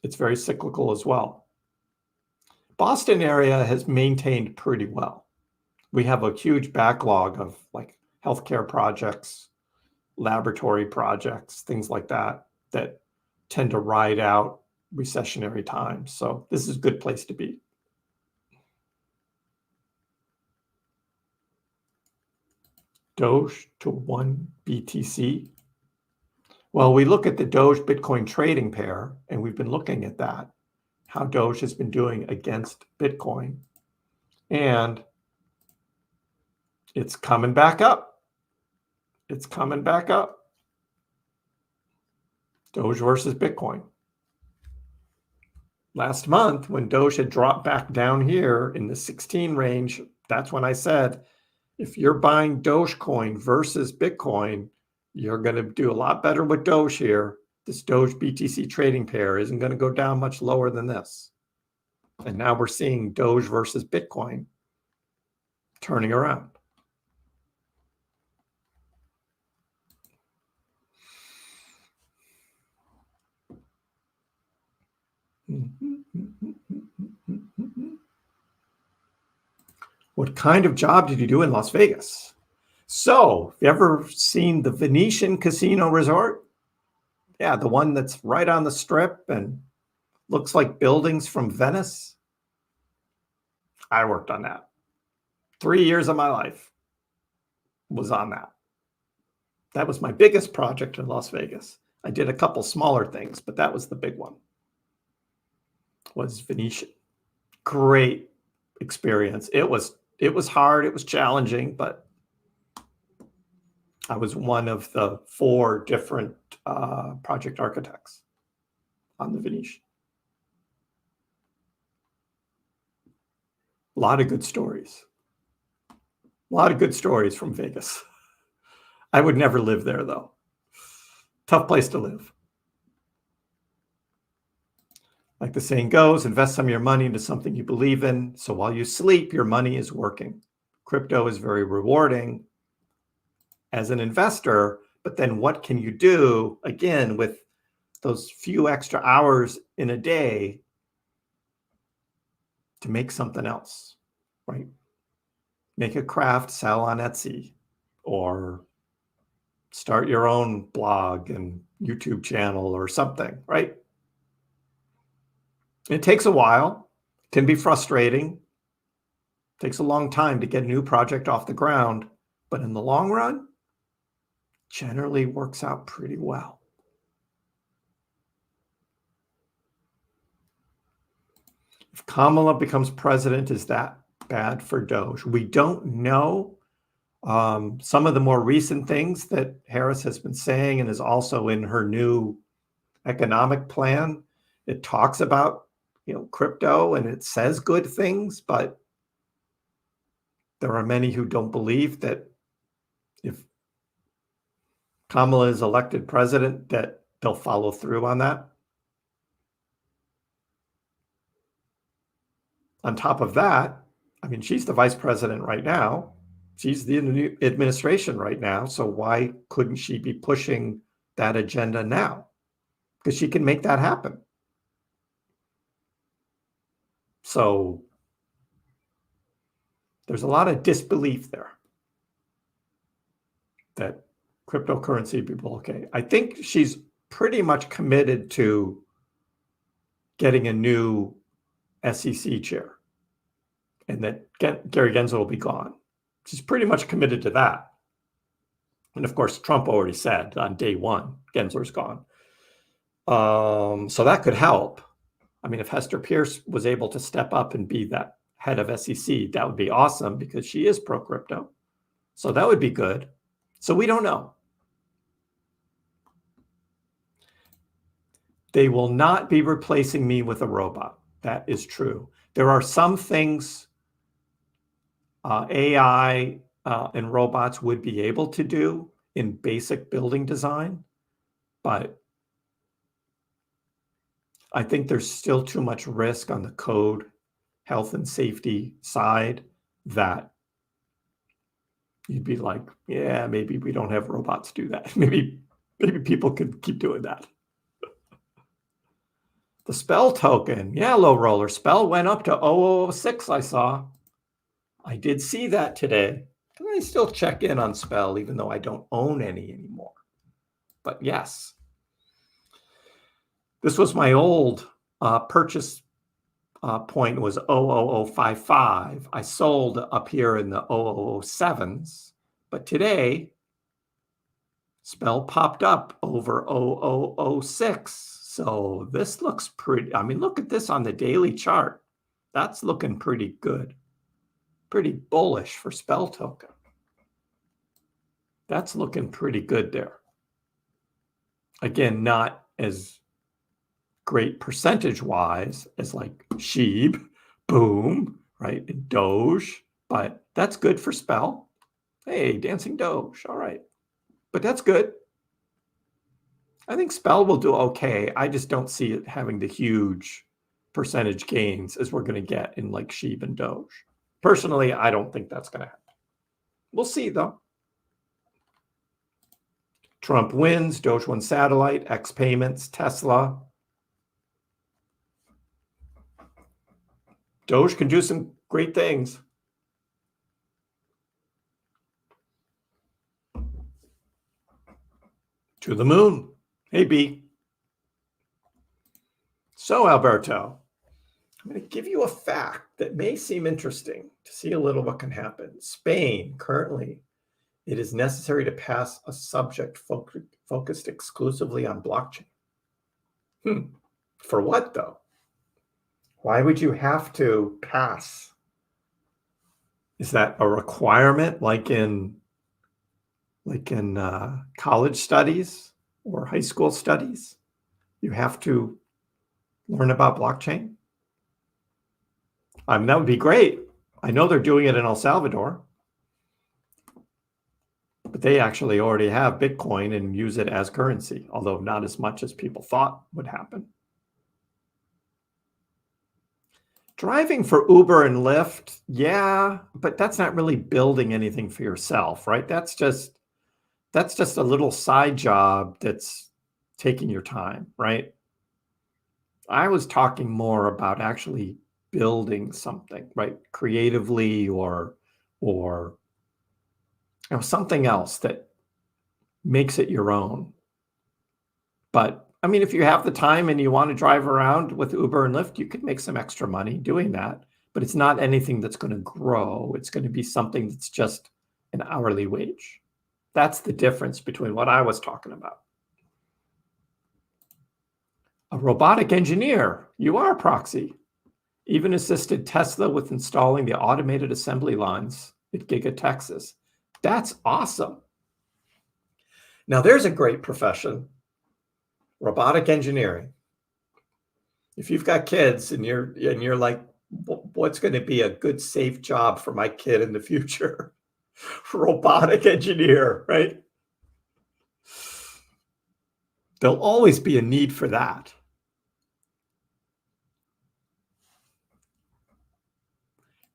It's very cyclical as well. Boston area has maintained pretty well. We have a huge backlog of like healthcare projects, laboratory projects, things like that tend to ride out recessionary times. So this is a good place to be. Doge to 1 BTC. Well, we look at the Doge Bitcoin trading pair, and we've been looking at that, how Doge has been doing against Bitcoin. And it's coming back up. It's coming back up. Doge versus Bitcoin. Last month, when Doge had dropped back down here in the 16 range, that's when I said, if you're buying Dogecoin versus Bitcoin, you're going to do a lot better with Doge here. This Doge BTC trading pair isn't going to go down much lower than this. And now we're seeing Doge versus Bitcoin turning around. What kind of job did you do in Las Vegas? So, have you ever seen the Venetian Casino Resort? Yeah, the one that's right on the strip and looks like buildings from Venice. I worked on that. 3 years of my life was on that. That was my biggest project in Las Vegas. I did a couple smaller things, but that was the big one. Was Venetian. Great experience. It was hard, it was challenging, but I was one of the 4 different project architects on the Venetian. A lot of good stories. A lot of good stories from Vegas. I would never live there, though. Tough place to live. Like the saying goes, invest some of your money into something you believe in. So while you sleep, your money is working. Crypto is very rewarding as an investor, but then what can you do, again, with those few extra hours in a day to make something else, right? Make a craft, sell on Etsy, or start your own blog and YouTube channel or something, right? It takes a while, can be frustrating, takes a long time to get a new project off the ground, but in the long run, generally works out pretty well. If Kamala becomes president, is that bad for Doge? We don't know. Some of the more recent things that Harris has been saying, and is also in her new economic plan, it talks about, crypto, and it says good things, but there are many who don't believe that if Kamala is elected president, that they'll follow through on that. On top of that, I mean, she's the vice president right now. She's the new administration right now. So why couldn't she be pushing that agenda now? Because she can make that happen. So there's a lot of disbelief there that cryptocurrency people, okay. I think she's pretty much committed to getting a new SEC chair and that Gary Gensler will be gone. She's pretty much committed to that. And of course, Trump already said on day one, Gensler's gone. So that could help. I mean, if Hester Pierce was able to step up and be that head of SEC, that would be awesome because she is pro-crypto. So that would be good. So we don't know. They will not be replacing me with a robot. That is true. There are some things AI and robots would be able to do in basic building design, but I think there's still too much risk on the code, health and safety side that you'd be like, yeah, maybe we don't have robots do that. Maybe people could keep doing that. The Spell token, yeah, low roller. Spell went up to 0006, I saw. I did see that today. I still check in on Spell, even though I don't own any anymore. But yes, this was my old purchase point was 00055. I sold up here in the 0007s, but today Spell popped up over 0006. So this looks pretty, I mean, look at this on the daily chart. That's looking pretty good. Pretty bullish for Spell token. That's looking pretty good there. Again, not as great percentage-wise as like Sheeb, Boom, right, and Doge, but that's good for Spell. Hey, dancing Doge, all right. But that's good. I think Spell will do okay. I just don't see it having the huge percentage gains as we're going to get in like Sheeb and Doge. Personally, I don't think that's going to happen. We'll see, though. Trump wins, Doge One Satellite, X Payments, Tesla. Doge can do some great things. To the moon. Hey, B. So, Alberto, I'm going to give you a fact that may seem interesting to see a little what can happen. Spain, currently, it is necessary to pass a subject focused exclusively on blockchain. For what, though? Why would you have to pass? Is that a requirement like in college studies or high school studies? You have to learn about blockchain? That would be great. I know they're doing it in El Salvador, but they actually already have Bitcoin and use it as currency, although not as much as people thought would happen. Driving for Uber and Lyft, yeah, but that's not really building anything for yourself, right? That's just a little side job that's taking your time, right? I was talking more about actually building something, right? Creatively or something else that makes it your own. But I mean, if you have the time and you want to drive around with Uber and Lyft, you could make some extra money doing that, but it's not anything that's going to grow. It's going to be something that's just an hourly wage. That's the difference between what I was talking about. A robotic engineer, you are Proxy. Even assisted Tesla with installing the automated assembly lines at Giga Texas. That's awesome. Now there's a great profession, robotic engineering. If you've got kids and you're like, what's going to be a good, safe job for my kid in the future? Robotic engineer, right? There'll always be a need for that.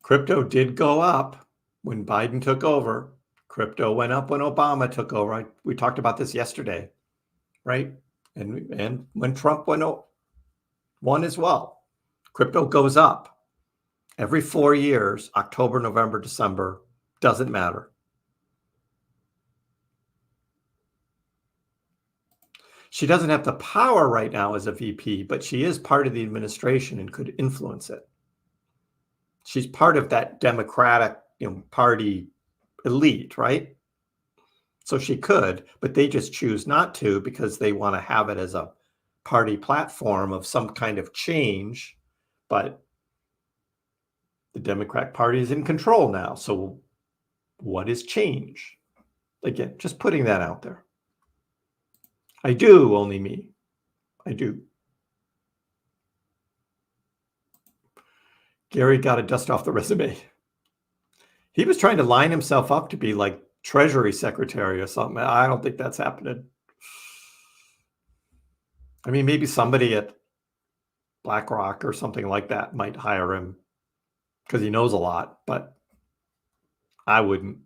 Crypto did go up when Biden took over. Crypto went up when Obama took over. We talked about this yesterday, right? And when Trump won as well, crypto goes up every 4 years, October, November, December, doesn't matter. She doesn't have the power right now as a VP, but she is part of the administration and could influence it. She's part of that Democratic Party elite, right? So she could, but they just choose not to because they want to have it as a party platform of some kind of change. But the Democratic Party is in control now. So what is change? Again, just putting that out there. I do, only me. I do. Gary got to dust off the resume. He was trying to line himself up to be like Treasury Secretary or something. I don't think that's happening. I mean, maybe somebody at BlackRock or something like that might hire him because he knows a lot, but I wouldn't.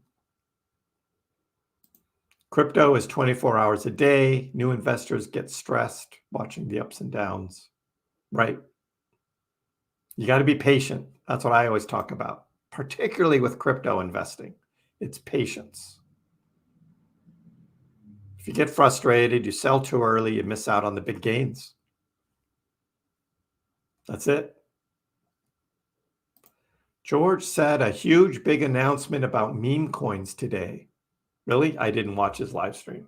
Crypto is 24 hours a day. New investors get stressed watching the ups and downs, right? You got to be patient. That's what I always talk about, particularly with crypto investing. It's patience. If you get frustrated, you sell too early, you miss out on the big gains. That's it. George said a huge, big announcement about meme coins today. Really? I didn't watch his live stream.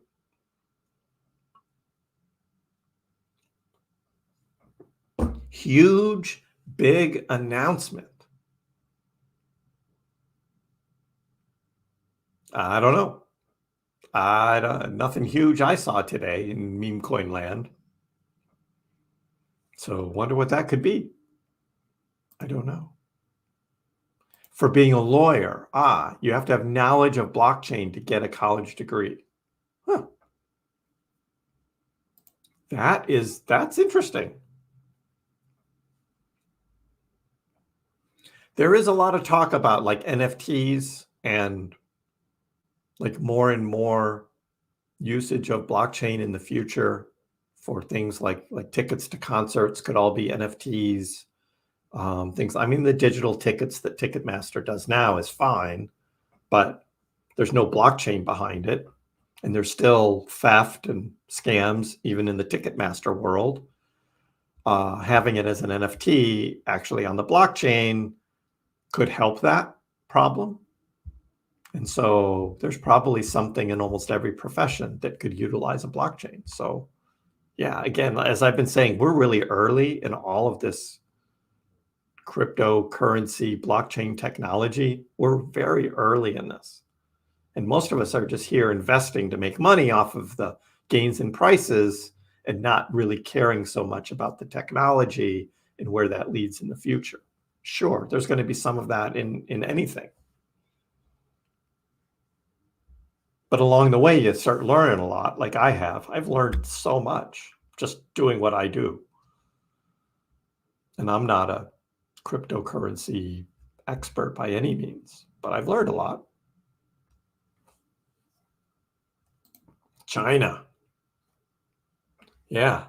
Huge, big announcement. I don't know. Nothing huge I saw today in meme coin land. So wonder what that could be. I don't know. For being a lawyer, you have to have knowledge of blockchain to get a college degree. Huh. That's interesting. There is a lot of talk about like NFTs and like more and more usage of blockchain in the future for things like tickets to concerts could all be NFTs. Things, I mean, the digital tickets that Ticketmaster does now is fine, but there's no blockchain behind it. And there's still theft and scams, even in the Ticketmaster world. Having it as an NFT actually on the blockchain could help that problem. And so there's probably something in almost every profession that could utilize a blockchain. So yeah, again, as I've been saying, we're really early in all of this cryptocurrency blockchain technology. We're very early in this. And most of us are just here investing to make money off of the gains in prices and not really caring so much about the technology and where that leads in the future. Sure, there's going to be some of that in anything. But along the way, you start learning a lot, like I have. I've learned so much just doing what I do. And I'm not a cryptocurrency expert by any means, but I've learned a lot. China. Yeah.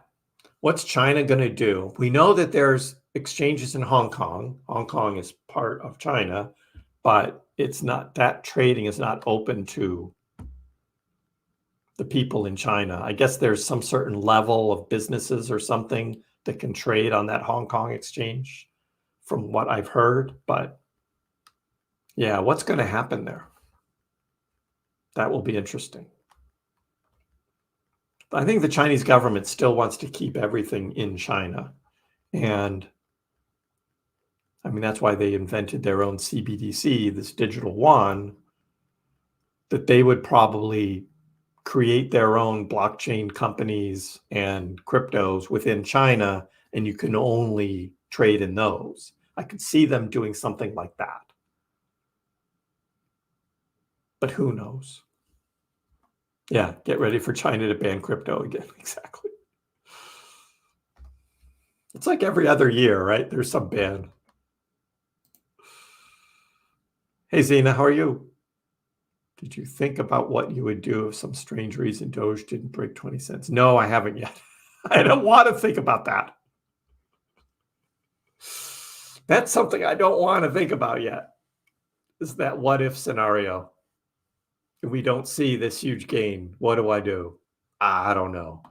What's China going to do? We know that there's exchanges in Hong Kong. Hong Kong is part of China, but it's not, that trading is not open to the people in China. I guess there's some certain level of businesses or something that can trade on that Hong Kong exchange from what I've heard. But yeah, what's going to happen there? That will be interesting. I think the Chinese government still wants to keep everything in China. And I mean, that's why they invented their own CBDC, this digital yuan, that they would probably create their own blockchain companies and cryptos within China, and you can only trade in those. I could see them doing something like that. But who knows? Yeah, get ready for China to ban crypto again. Exactly. It's like every other year, right? There's some ban. Hey, Zena, how are you? Did you think about what you would do if some strange reason Doge didn't break 20 cents? No, I haven't yet. I don't want to think about that. That's something I don't want to think about yet, is that what if scenario. If we don't see this huge gain, what do I do? I don't know.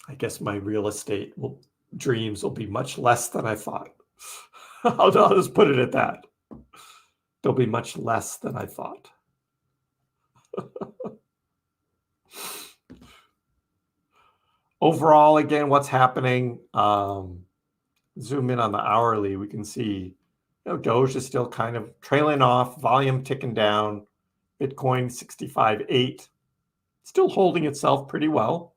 I guess my real estate dreams will be much less than I thought. I'll just put it at that. They'll be much less than I thought. Overall, again, what's happening? Zoom in on the hourly, we can see, Doge is still kind of trailing off, volume ticking down, Bitcoin 65.8, still holding itself pretty well.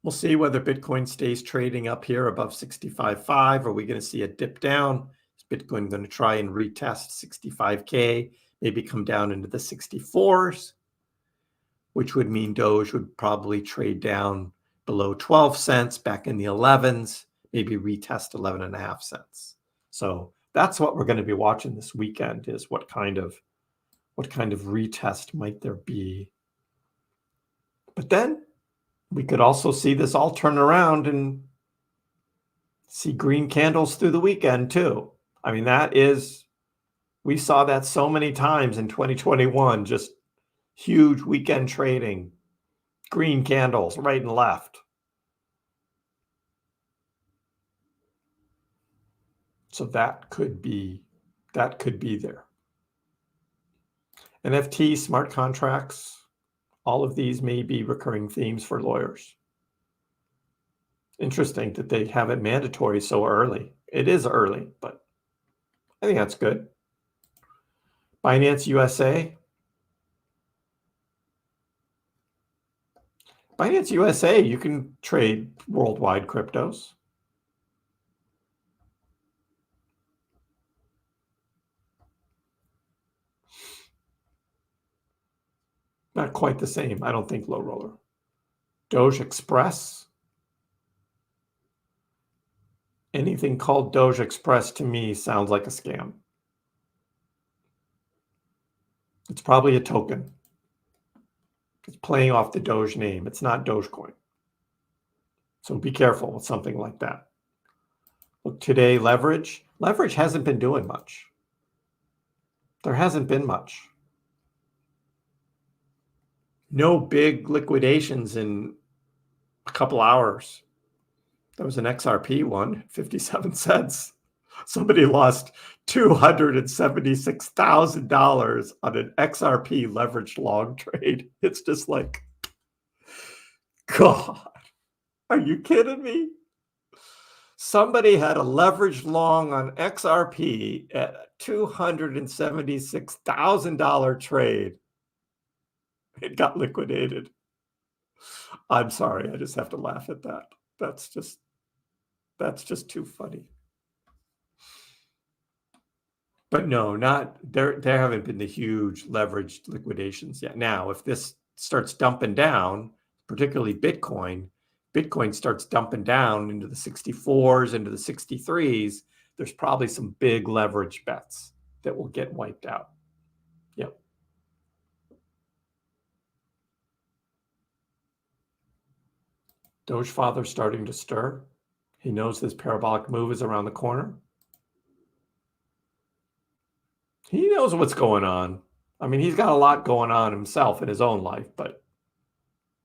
We'll see whether Bitcoin stays trading up here above 65.5. Are we going to see a dip down? Is Bitcoin going to try and retest 65K, maybe come down into the 64s, which would mean Doge would probably trade down below 12 cents, back in the 11s, maybe retest 11.5 cents. So that's what we're going to be watching this weekend, is what kind of retest might there be. But then we could also see this all turn around and see green candles through the weekend too. I mean, we saw that so many times in 2021, just huge weekend trading, green candles right and left. So that could be there. NFT, smart contracts, all of these may be recurring themes for lawyers. Interesting that they have it mandatory so early. It is early, but I think that's good. Binance USA. Binance USA, you can trade worldwide cryptos. Not quite the same, I don't think, low roller. Doge Express. Anything called Doge Express to me sounds like a scam. It's probably a token. It's playing off the Doge name. It's not Dogecoin. So be careful with something like that. Look, today, leverage hasn't been doing much. There hasn't been much. No big liquidations in a couple hours. There was an XRP one, 57 cents. Somebody lost $276,000 on an XRP leveraged long trade. It's just like, God, are you kidding me? Somebody had a leveraged long on XRP at a $276,000 trade. It got liquidated. I'm sorry, I just have to laugh at that. That's just too funny. But no, not there. There haven't been the huge leveraged liquidations yet. Now, if this starts dumping down, particularly Bitcoin starts dumping down into the 64s, into the 63s, there's probably some big leverage bets that will get wiped out. Yep. Doge father starting to stir. He knows this parabolic move is around the corner. He knows what's going on. I mean, he's got a lot going on himself in his own life, but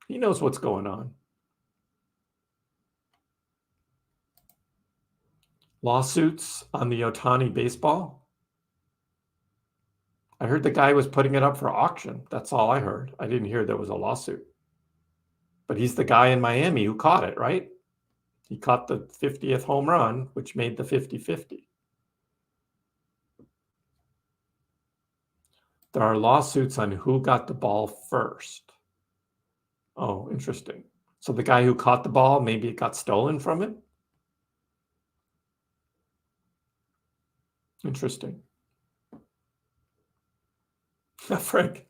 he knows what's going on. Lawsuits on the Ohtani baseball. I heard the guy was putting it up for auction. That's all I heard. I didn't hear there was a lawsuit. But he's the guy in Miami who caught it, right? He caught the 50th home run, which made the 50-50. There are lawsuits on who got the ball first. Oh, interesting. So the guy who caught the ball, maybe it got stolen from him? Interesting. Frank,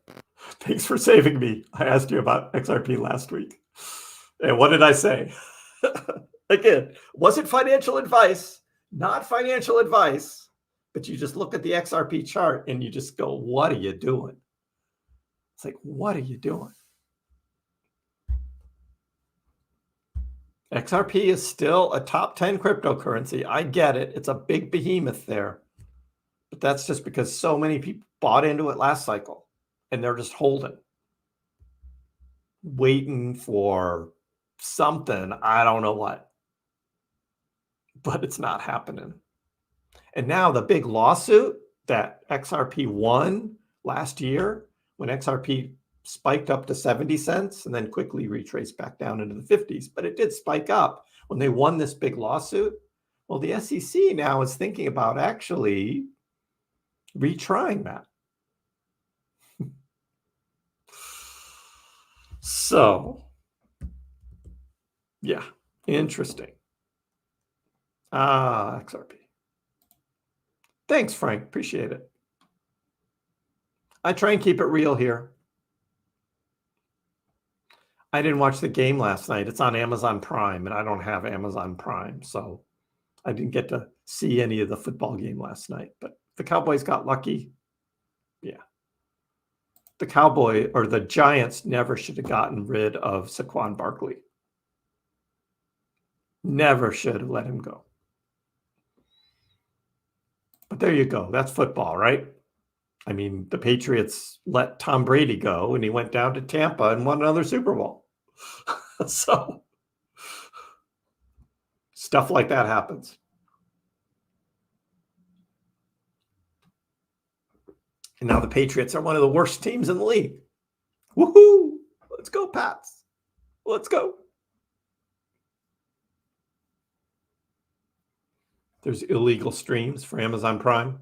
thanks for saving me. I asked you about XRP last week. And what did I say? Again, wasn't financial advice, not financial advice, but you just look at the XRP chart and you just go, what are you doing? It's like, what are you doing? XRP is still a top 10 cryptocurrency. I get it. It's a big behemoth there. But that's just because so many people bought into it last cycle and they're just holding, waiting for something. I don't know what, but it's not happening. And now the big lawsuit that XRP won last year when XRP spiked up to 70 cents and then quickly retraced back down into the 50s, but it did spike up when they won this big lawsuit. Well, the SEC now is thinking about actually retrying that. So, yeah, interesting. XRP. Thanks, Frank. Appreciate it. I try and keep it real here. I didn't watch the game last night. It's on Amazon Prime, and I don't have Amazon Prime, so I didn't get to see any of the football game last night. But the Cowboys got lucky. Yeah. The Giants never should have gotten rid of Saquon Barkley. Never should have let him go. But there you go. That's football, right? I mean, the Patriots let Tom Brady go, and he went down to Tampa and won another Super Bowl. So stuff like that happens. And now the Patriots are one of the worst teams in the league. Woohoo! Let's go, Pats. Let's go. There's illegal streams for Amazon Prime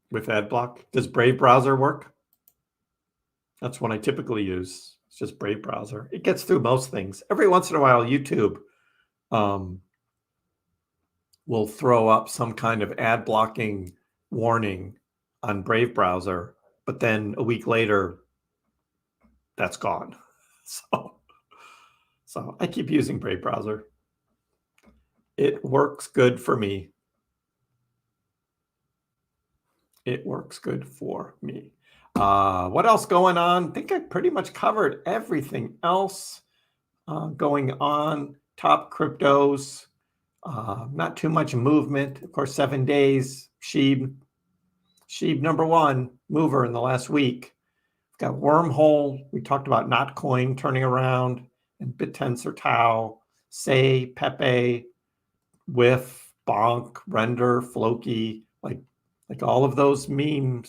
with ad block. Does Brave browser work? That's one I typically use. It's just Brave browser. It gets through most things. Every once in a while, YouTube will throw up some kind of ad blocking warning on Brave browser, but then a week later, that's gone. So I keep using Brave browser. It works good for me. It works good for me. What else going on? I think I pretty much covered everything else going on. Top cryptos, not too much movement. Of course, 7 days. Shiba SHIB #1 mover in the last week. We've got Wormhole. We talked about Notcoin turning around, and BitTensor Tau, Say, Pepe, Whiff, Bonk, Render, Floki, like all of those meme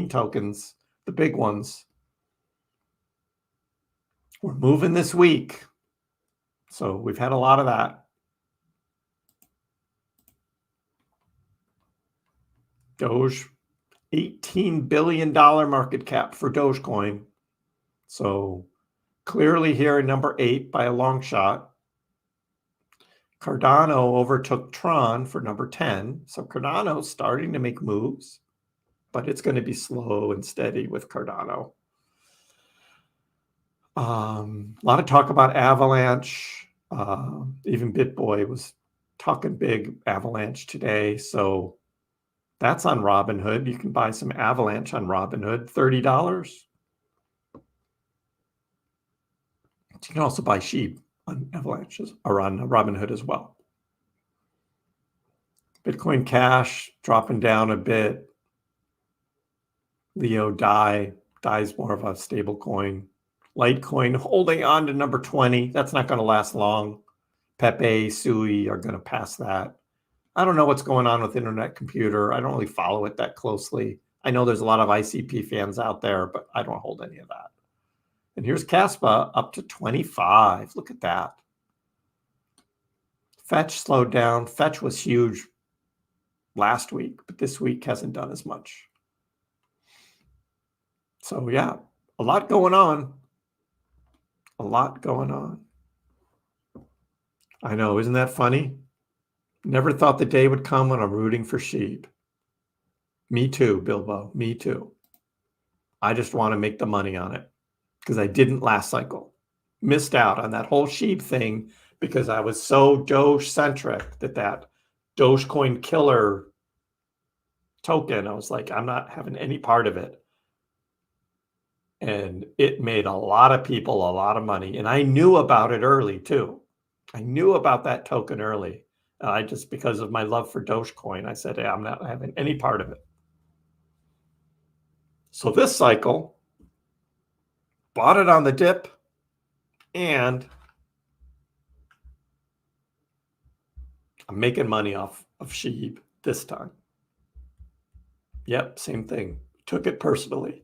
tokens, the big ones. We're moving this week. So we've had a lot of that. Doge, $18 billion market cap for Dogecoin. So clearly here number 8 by a long shot. Cardano overtook Tron for number 10. So Cardano's starting to make moves, but it's going to be slow and steady with Cardano. A lot of talk about Avalanche. Even BitBoy was talking big Avalanche today. So that's on Robinhood. You can buy some Avalanche on Robinhood, $30. You can also buy SHIB on Avalanches or on Robinhood as well. Bitcoin Cash dropping down a bit. Leo Dai's more of a stable coin. Litecoin holding on to number 20. That's not going to last long. Pepe, Sui are going to pass that. I don't know what's going on with Internet Computer. I don't really follow it that closely. I know there's a lot of ICP fans out there, but I don't hold any of that. And here's Caspa up to 25. Look at that. Fetch slowed down. Fetch was huge last week, but this week hasn't done as much. So yeah, a lot going on. A lot going on. I know, isn't that funny? Never thought the day would come when I'm rooting for SHIB. Me too, Bilbo. Me too. I just want to make the money on it because I didn't last cycle. Missed out on that whole SHIB thing because I was so Doge-centric that Dogecoin killer token, I was like, I'm not having any part of it. And it made a lot of people a lot of money. And I knew about it early too. I knew about that token early. I just, because of my love for Dogecoin, I said, hey, I'm not having any part of it. So this cycle, bought it on the dip, and I'm making money off of SHIB this time. Yep, same thing. Took it personally.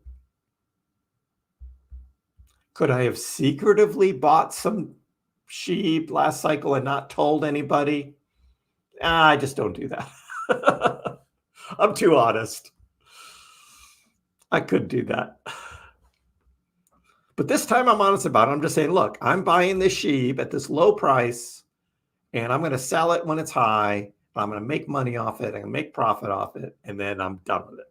Could I have secretively bought some SHIB last cycle and not told anybody? I just don't do that. I'm too honest. I could do that. But this time I'm honest about it. I'm just saying, look, I'm buying this SHIB at this low price, and I'm going to sell it when it's high. I'm going to make money off it. I'm going to make profit off it, and then I'm done with it.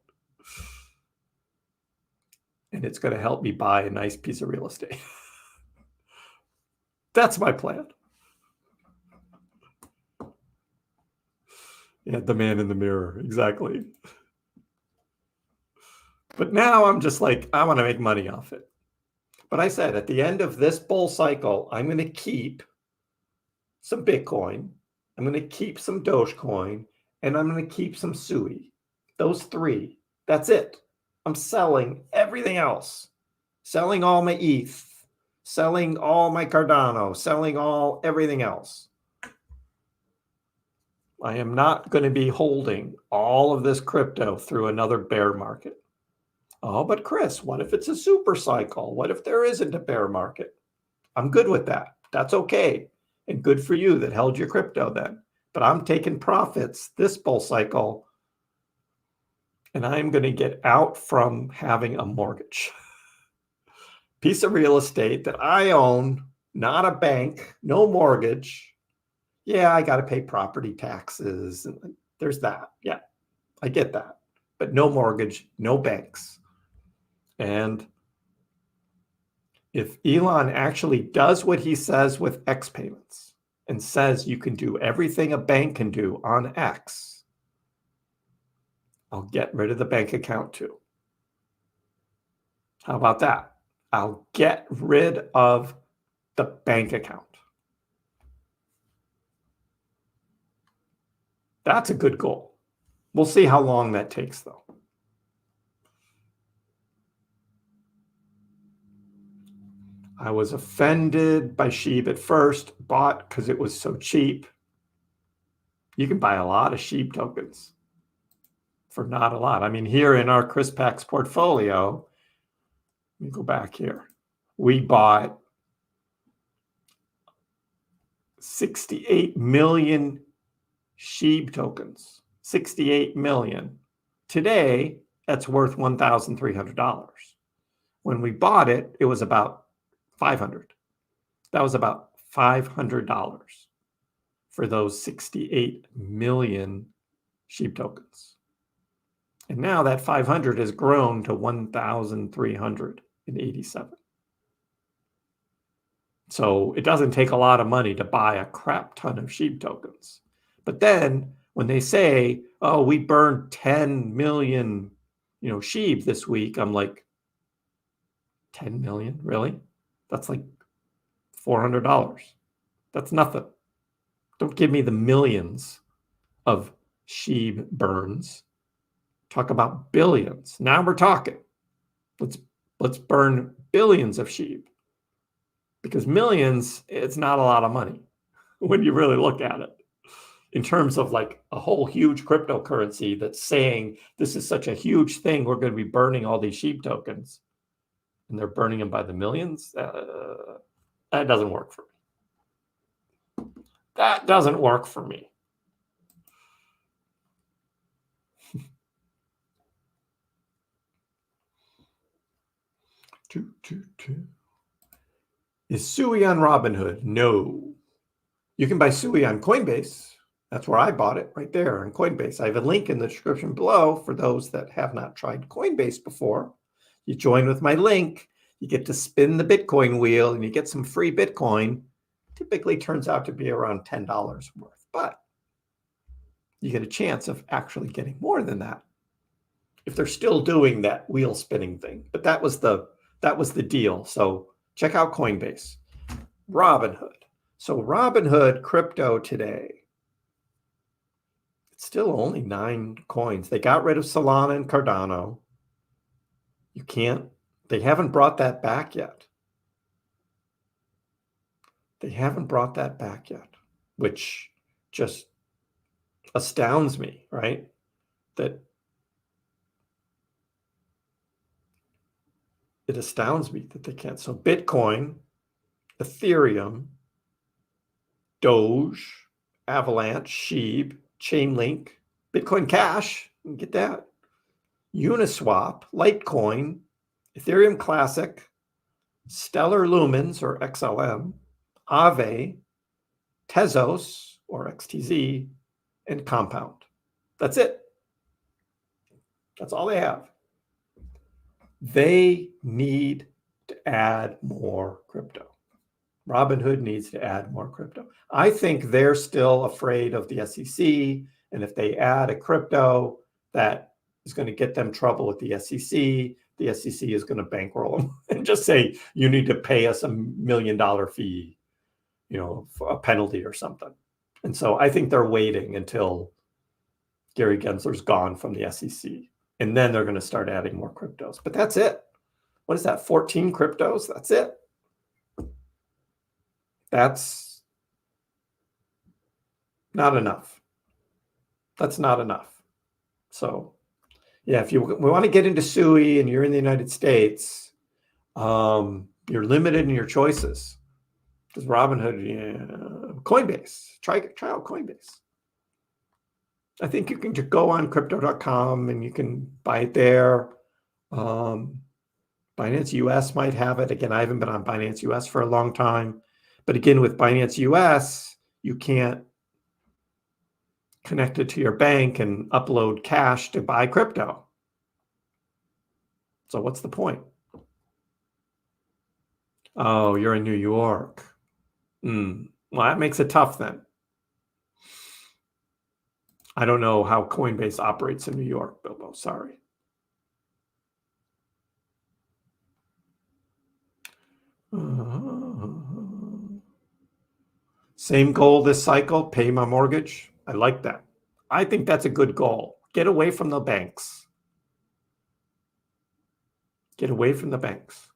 And it's going to help me buy a nice piece of real estate. That's my plan. Yeah, the man in the mirror. Exactly. But now I'm just like, I want to make money off it. But I said at the end of this bull cycle, I'm going to keep some Bitcoin. I'm going to keep some Dogecoin, and I'm going to keep some Sui. Those 3. That's it. I'm selling everything else. Selling all my ETH. Selling all my Cardano. Selling everything else. I am not going to be holding all of this crypto through another bear market. Oh, but Chris, what if it's a super cycle? What if there isn't a bear market? I'm good with that. That's okay. And good for you that held your crypto then. But I'm taking profits this bull cycle, and I'm going to get out from having a mortgage. Piece of real estate that I own, not a bank, no mortgage. Yeah, I got to pay property taxes. And there's that. Yeah, I get that. But no mortgage, no banks. And if Elon actually does what he says with X payments and says you can do everything a bank can do on X, I'll get rid of the bank account too. How about that? I'll get rid of the bank account. That's a good goal. We'll see how long that takes though. I was offended by SHIB at first, bought because it was so cheap. You can buy a lot of SHIB tokens for not a lot. I mean, here in our Kriss Pack's portfolio, let me go back here. We bought 68 million SHIB tokens. 68 million. Today, that's worth $1,300. When we bought it, it was about $500. That was about $500 for those 68 million SHIB tokens. And now that 500 has grown to 1,387. So it doesn't take a lot of money to buy a crap ton of SHIB tokens. But then when they say, oh, we burned 10 million, SHIB this week, I'm like, 10 million, really? That's like $400. That's nothing. Don't give me the millions of SHIB burns. Talk about billions. Now we're talking. Let's burn billions of SHIB. Because millions, it's not a lot of money when you really look at it. In terms of like a whole huge cryptocurrency that's saying this is such a huge thing, we're going to be burning all these SHIB tokens. And they're burning them by the millions. That doesn't work for me. That doesn't work for me. Is Sui on Robinhood? No. You can buy Sui on Coinbase. That's where I bought it, right there on Coinbase. I have a link in the description below for those that have not tried Coinbase before. You join with my link, you get to spin the Bitcoin wheel, and you get some free Bitcoin. Typically turns out to be around $10 worth, but you get a chance of actually getting more than that if they're still doing that wheel spinning thing. But that was the deal. So check out Coinbase. Robinhood. So Robinhood crypto today, it's still only 9 coins. They got rid of Solana and Cardano. They haven't brought that back yet. They haven't brought that back yet, which just astounds me, right? That it astounds me that they can't. So Bitcoin, Ethereum, Doge, Avalanche, SHIB, Chainlink, Bitcoin Cash, you can get that. Uniswap, Litecoin, Ethereum Classic, Stellar Lumens or XLM, Aave, Tezos or XTZ, and Compound. That's it. That's all they have. They need to add more crypto. Robinhood needs to add more crypto. I think they're still afraid of the SEC, and if they add a crypto that is going to get them trouble with the SEC is going to bankroll them and just say, you need to pay us $1 million fee, for a penalty or something. And so I think they're waiting until Gary Gensler's gone from the SEC, and then they're going to start adding more cryptos. But that's it. What is that? 14 cryptos? That's it. That's not enough. That's not enough. So, yeah, if we want to get into SUI and you're in the United States, you're limited in your choices. Because Robinhood, Coinbase, try out Coinbase. I think you can just go on crypto.com and you can buy it there. Binance US might have it. Again, I haven't been on Binance US for a long time. But again, with Binance US, you can't connect it to your bank and upload cash to buy crypto. So what's the point? Oh, you're in New York. Well, that makes it tough then. I don't know how Coinbase operates in New York, Bilbo. Sorry. Same goal this cycle, pay my mortgage. I like that. I think that's a good goal. Get away from the banks. Get away from the banks.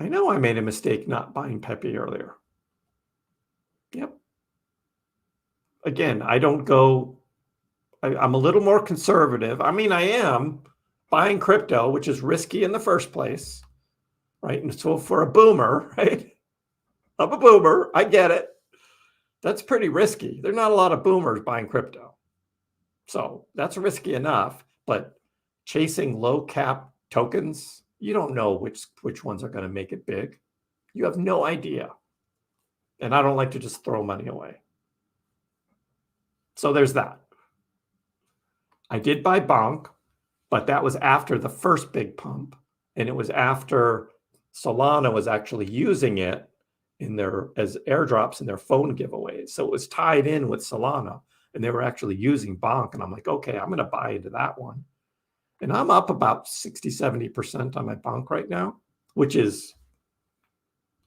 I know I made a mistake not buying Pepe earlier. Yep. Again, I don't go, I'm a little more conservative. I mean, I am buying crypto, which is risky in the first place, right? And so for a boomer, right? I'm a boomer. I get it. That's pretty risky. There's not a lot of boomers buying crypto. So that's risky enough, but chasing low cap tokens, you don't know which ones are going to make it big. You have no idea. And I don't like to just throw money away. So there's that. I did buy Bonk, but that was after the first big pump. And it was after Solana was actually using it in their as airdrops in their phone giveaways. So it was tied in with Solana and they were actually using Bonk. And I'm like, okay, I'm going to buy into that one. And I'm up about 60, 70% on my Bonk right now, which is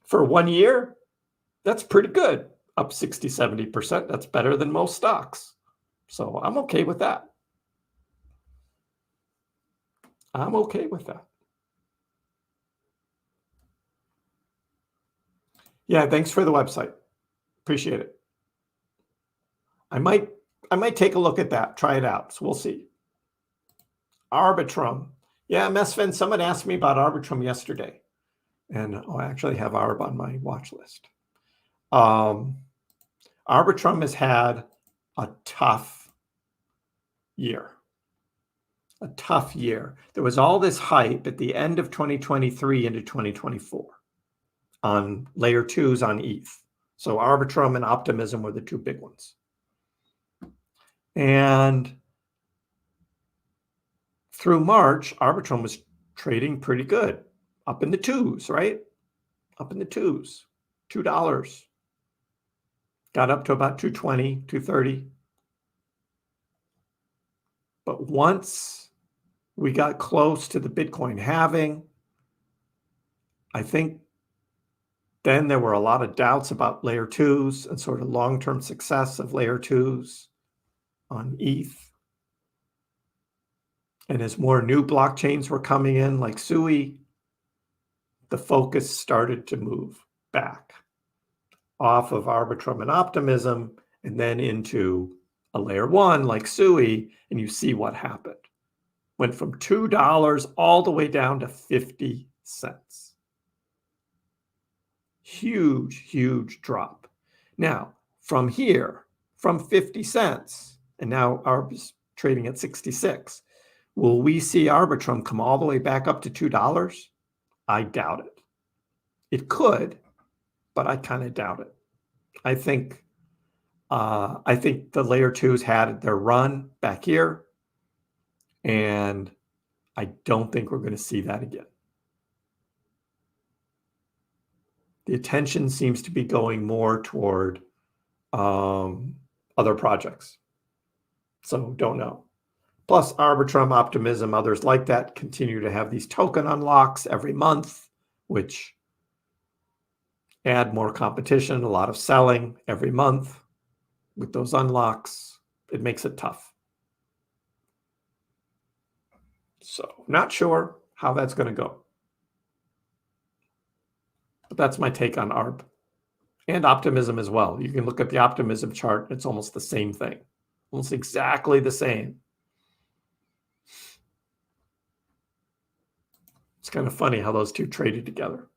for 1 year, that's pretty good. Up 60, 70%. That's better than most stocks. So I'm okay with that. I'm okay with that. Yeah, thanks for the website. Appreciate it. I might take a look at that, try it out. So we'll see. Arbitrum. Yeah, Mesfin, someone asked me about Arbitrum yesterday. And I actually have Arb on my watch list. Arbitrum has had a tough year. A tough year. There was all this hype at the end of 2023 into 2024 on layer 2s on ETH. So Arbitrum and Optimism were the two big ones. And through March, Arbitrum was trading pretty good. Up in the twos, right? Up in the twos. $2. Got up to about 220, 230. But once we got close to the Bitcoin halving, I think then there were a lot of doubts about layer 2s and sort of long-term success of layer 2s on ETH. And as more new blockchains were coming in, like Sui, the focus started to move back off of Arbitrum and Optimism and then into a layer 1 like Sui, and you see what happened. Went from $2 all the way down to 50 cents. Huge, huge drop. Now, from here, from 50 cents, and now Arb is trading at 66, will we see Arbitrum come all the way back up to $2? I doubt it. It could, but I kind of doubt it. I think the layer 2s had their run back here, and I don't think we're going to see that again. The attention seems to be going more toward other projects. So don't know. Plus Arbitrum, Optimism, others like that continue to have these token unlocks every month, which add more competition, a lot of selling every month with those unlocks. It makes it tough. So not sure how that's going to go. But that's my take on ARB and Optimism as well. You can look at the Optimism chart. It's almost the same thing, almost exactly the same. It's kind of funny how those two traded together.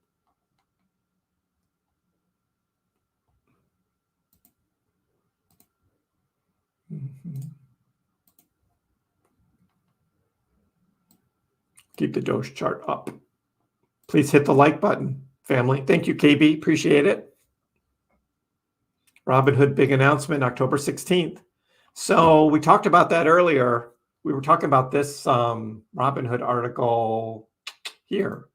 Keep the Doge chart up. Please hit the like button, family. Thank you, KB. Appreciate it. Robinhood big announcement, October 16th. So we talked about that earlier. We were talking about this Robinhood article here.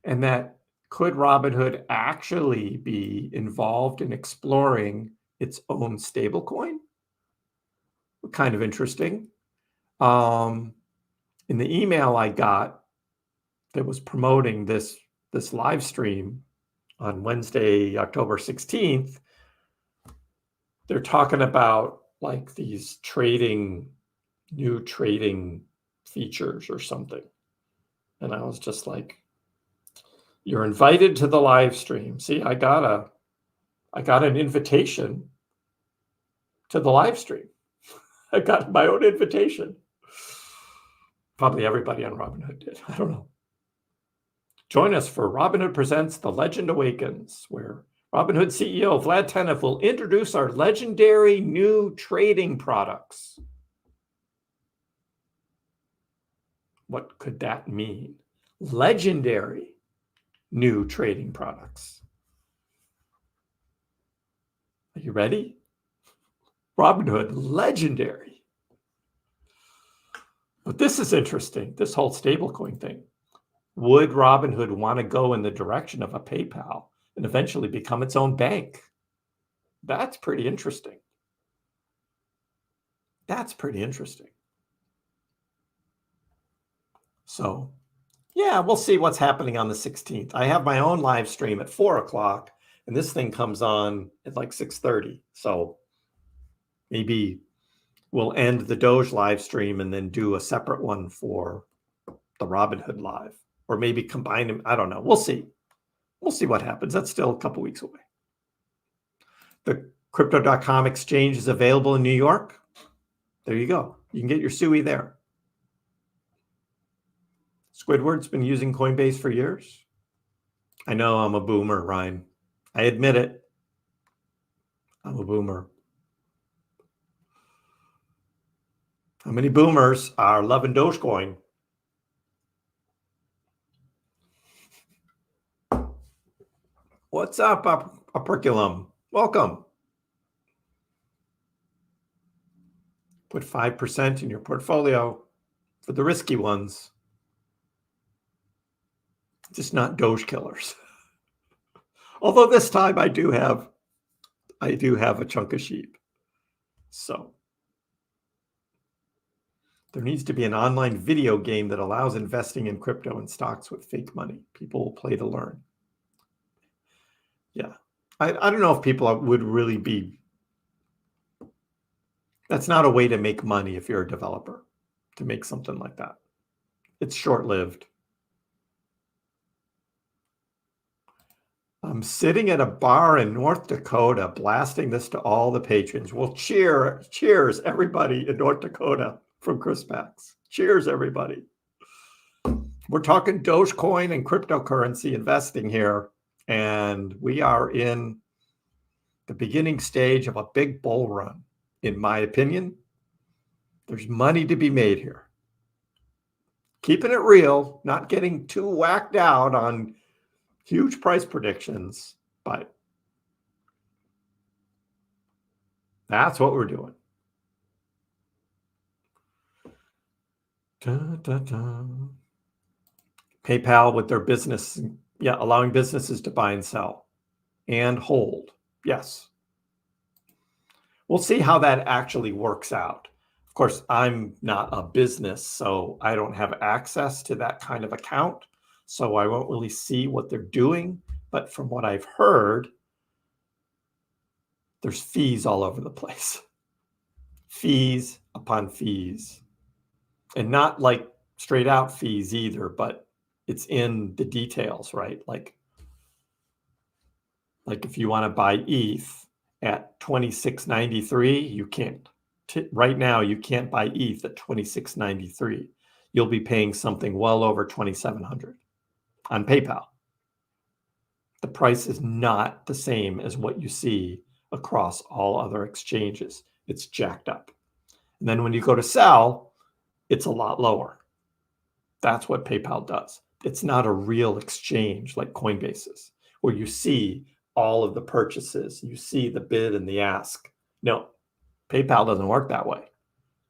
And that could Robinhood actually be involved in exploring its own stablecoin? Kind of interesting. In the email I got that was promoting this live stream on Wednesday, October 16th, they're talking about like these new trading features or something. And I was just like, You're invited to the live stream. See, I got an invitation to the live stream. I got my own invitation. Probably everybody on Robinhood did. I don't know. Join us for Robinhood Presents The Legend Awakens, where Robinhood CEO Vlad Tenev will introduce our legendary new trading products. What could that mean? Legendary new trading products. Are you ready? Robinhood, legendary. But this is interesting, this whole stablecoin thing. Would Robinhood want to go in the direction of a PayPal and eventually become its own bank? That's pretty interesting. That's pretty interesting. So, yeah, we'll see what's happening on the 16th. I have my own live stream at 4 o'clock, and this thing comes on at like 6:30. So maybe we'll end the Doge live stream and then do a separate one for the Robinhood live, or maybe combine them. I don't know. We'll see. We'll see what happens. That's still a couple weeks away. The Crypto.com exchange is available in New York. There you go. You can get your SUI there. Squidward's been using Coinbase for years. I know I'm a boomer, Ryan. I admit it. I'm a boomer. How many boomers are loving Dogecoin? What's up, Operculum? Welcome. Put 5% in your portfolio for the risky ones. Just not Doge killers. Although this time I do have a chunk of sheep. So there needs to be an online video game that allows investing in crypto and stocks with fake money. People will play to learn. Yeah. I don't know if people would really be. That's not a way to make money if you're a developer, to make something like that. It's short-lived. I'm sitting at a bar in North Dakota blasting this to all the patrons. Well, cheers, everybody in North Dakota from Kriss Packs. Cheers, everybody. We're talking Dogecoin and cryptocurrency investing here, and we are in the beginning stage of a big bull run. In my opinion, there's money to be made here. Keeping it real, not getting too whacked out on huge price predictions, but that's what we're doing. PayPal with their business, allowing businesses to buy and sell and hold. Yes. We'll see how that actually works out. Of course, I'm not a business, so I don't have access to that kind of account. So I won't really see what they're doing. But from what I've heard, there's fees all over the place. Fees upon fees. And not like straight out fees either, but it's in the details, right? Like if you want to buy ETH at 26.93, you can't. Right now, you can't buy ETH at 26.93. You'll be paying something well over 2,700 on PayPal. The price is not the same as what you see across all other exchanges. It's jacked up. And then when you go to sell, it's a lot lower. That's what PayPal does. It's not a real exchange like Coinbase is, where you see all of the purchases, you see the bid and the ask. No, PayPal doesn't work that way.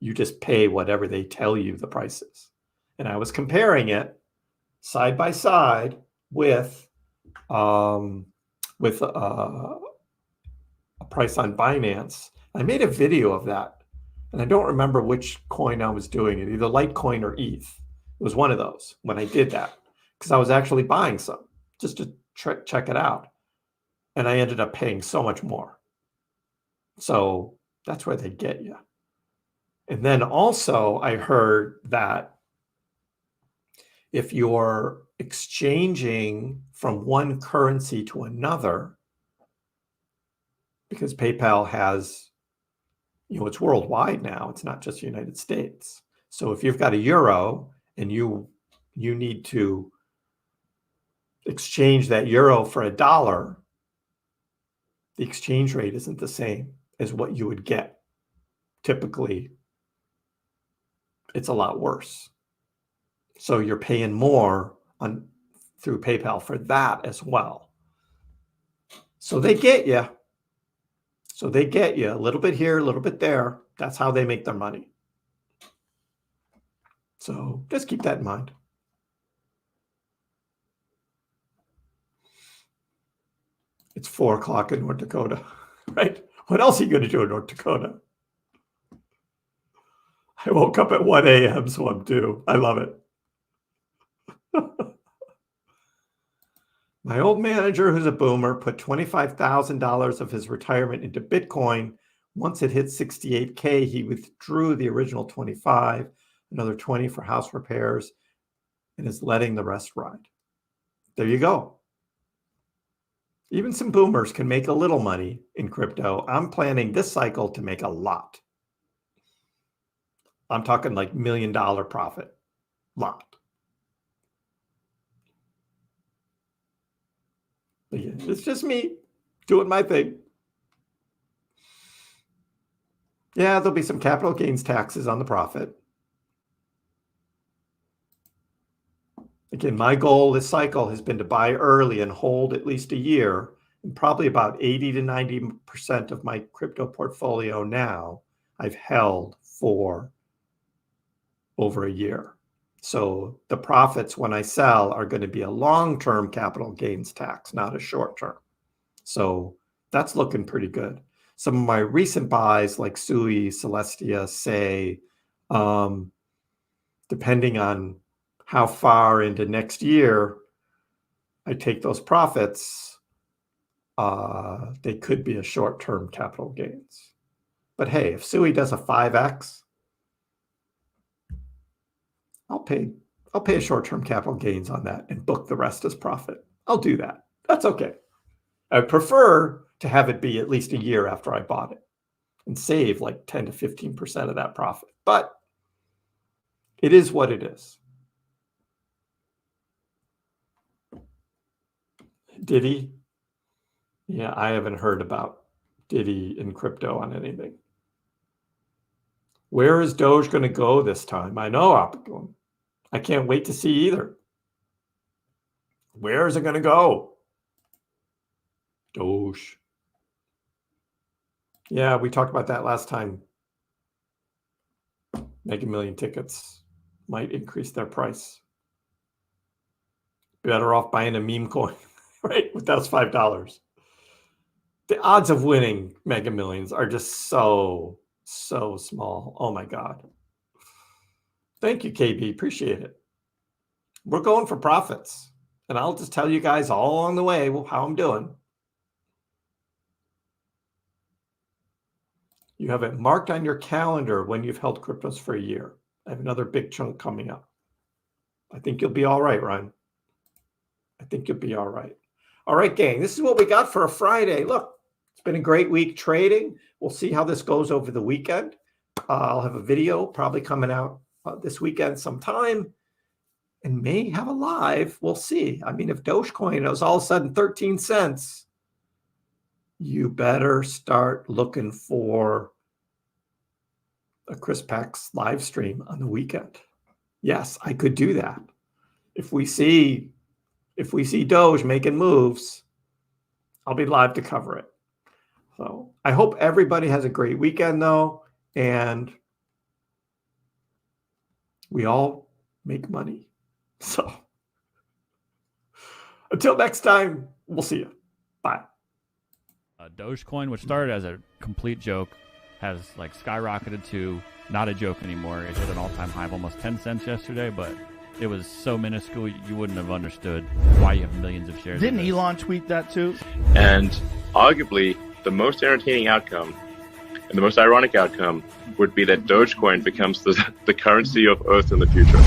You just pay whatever they tell you the price is. And I was comparing it side by side with a price on Binance. I made a video of that, and I don't remember which coin I was doing it, either Litecoin or ETH. It was one of those when I did that, because I was actually buying some just to check it out. And I ended up paying so much more. So that's where they get you. And then also I heard that if you're exchanging from one currency to another, because PayPal has, it's worldwide now. It's not just the United States. So if you've got a euro and you need to exchange that euro for a dollar, the exchange rate isn't the same as what you would get. Typically, it's a lot worse. So you're paying more through PayPal for that as well. So they get you. A little bit here, a little bit there. That's how they make their money. So just keep that in mind. It's 4 o'clock in North Dakota, right? What else are you going to do in North Dakota? I woke up at 1 a.m., so I'm due. I love it. My old manager, who's a boomer, put $25,000 of his retirement into Bitcoin. Once it hit 68K, he withdrew the original 25, another 20 for house repairs, and is letting the rest ride. There you go. Even some boomers can make a little money in crypto. I'm planning this cycle to make a lot. I'm talking like $1 million profit. Lot. It's just me doing my thing. Yeah, there'll be some capital gains taxes on the profit. Again, my goal this cycle has been to buy early and hold at least a year, and probably about 80 to 90% of my crypto portfolio now I've held for over a year. So the profits when I sell are going to be a long-term capital gains tax, not a short-term. So that's looking pretty good. Some of my recent buys like Sui, Celestia, Say, depending on how far into next year I take those profits, they could be a short-term capital gains. But hey, if Sui does a 5X, I'll pay a short-term capital gains on that and book the rest as profit. I'll do that. That's okay. I prefer to have it be at least a year after I bought it and save like 10 to 15% of that profit. But it is what it is. Diddy? Yeah, I haven't heard about Diddy in crypto on anything. Where is Doge going to go this time? I know I can't wait to see either. Where is it going to go? Doge. Yeah, we talked about that last time. Mega Million tickets might increase their price. Better off buying a meme coin, right? With those $5. The odds of winning Mega Millions are just so small. Oh my God. Thank you, KB. Appreciate it. We're going for profits. And I'll just tell you guys all along the way how I'm doing. You have it marked on your calendar when you've held cryptos for a year. I have another big chunk coming up. I think you'll be all right, Ryan. I think you'll be all right. All right, gang. This is what we got for a Friday. Look, it's been a great week trading. We'll see how this goes over the weekend. I'll have a video probably coming out this weekend sometime, and may have a live. We'll see. I mean, if Dogecoin is all of a sudden 13 cents, you better start looking for a Kriss Pax live stream on the weekend. Yes, I could do that. If we see Doge making moves, I'll be live to cover it. So I hope everybody has a great weekend, though, and we all make money. So until next time, we'll see you. Bye. Dogecoin, which started as a complete joke, has like skyrocketed to not a joke anymore. It hit an all-time high of almost 10 cents yesterday, but it was so minuscule you wouldn't have understood why you have millions of shares. Didn't Elon tweet that too? And arguably, the most entertaining outcome and the most ironic outcome would be that Dogecoin becomes the currency of Earth in the future.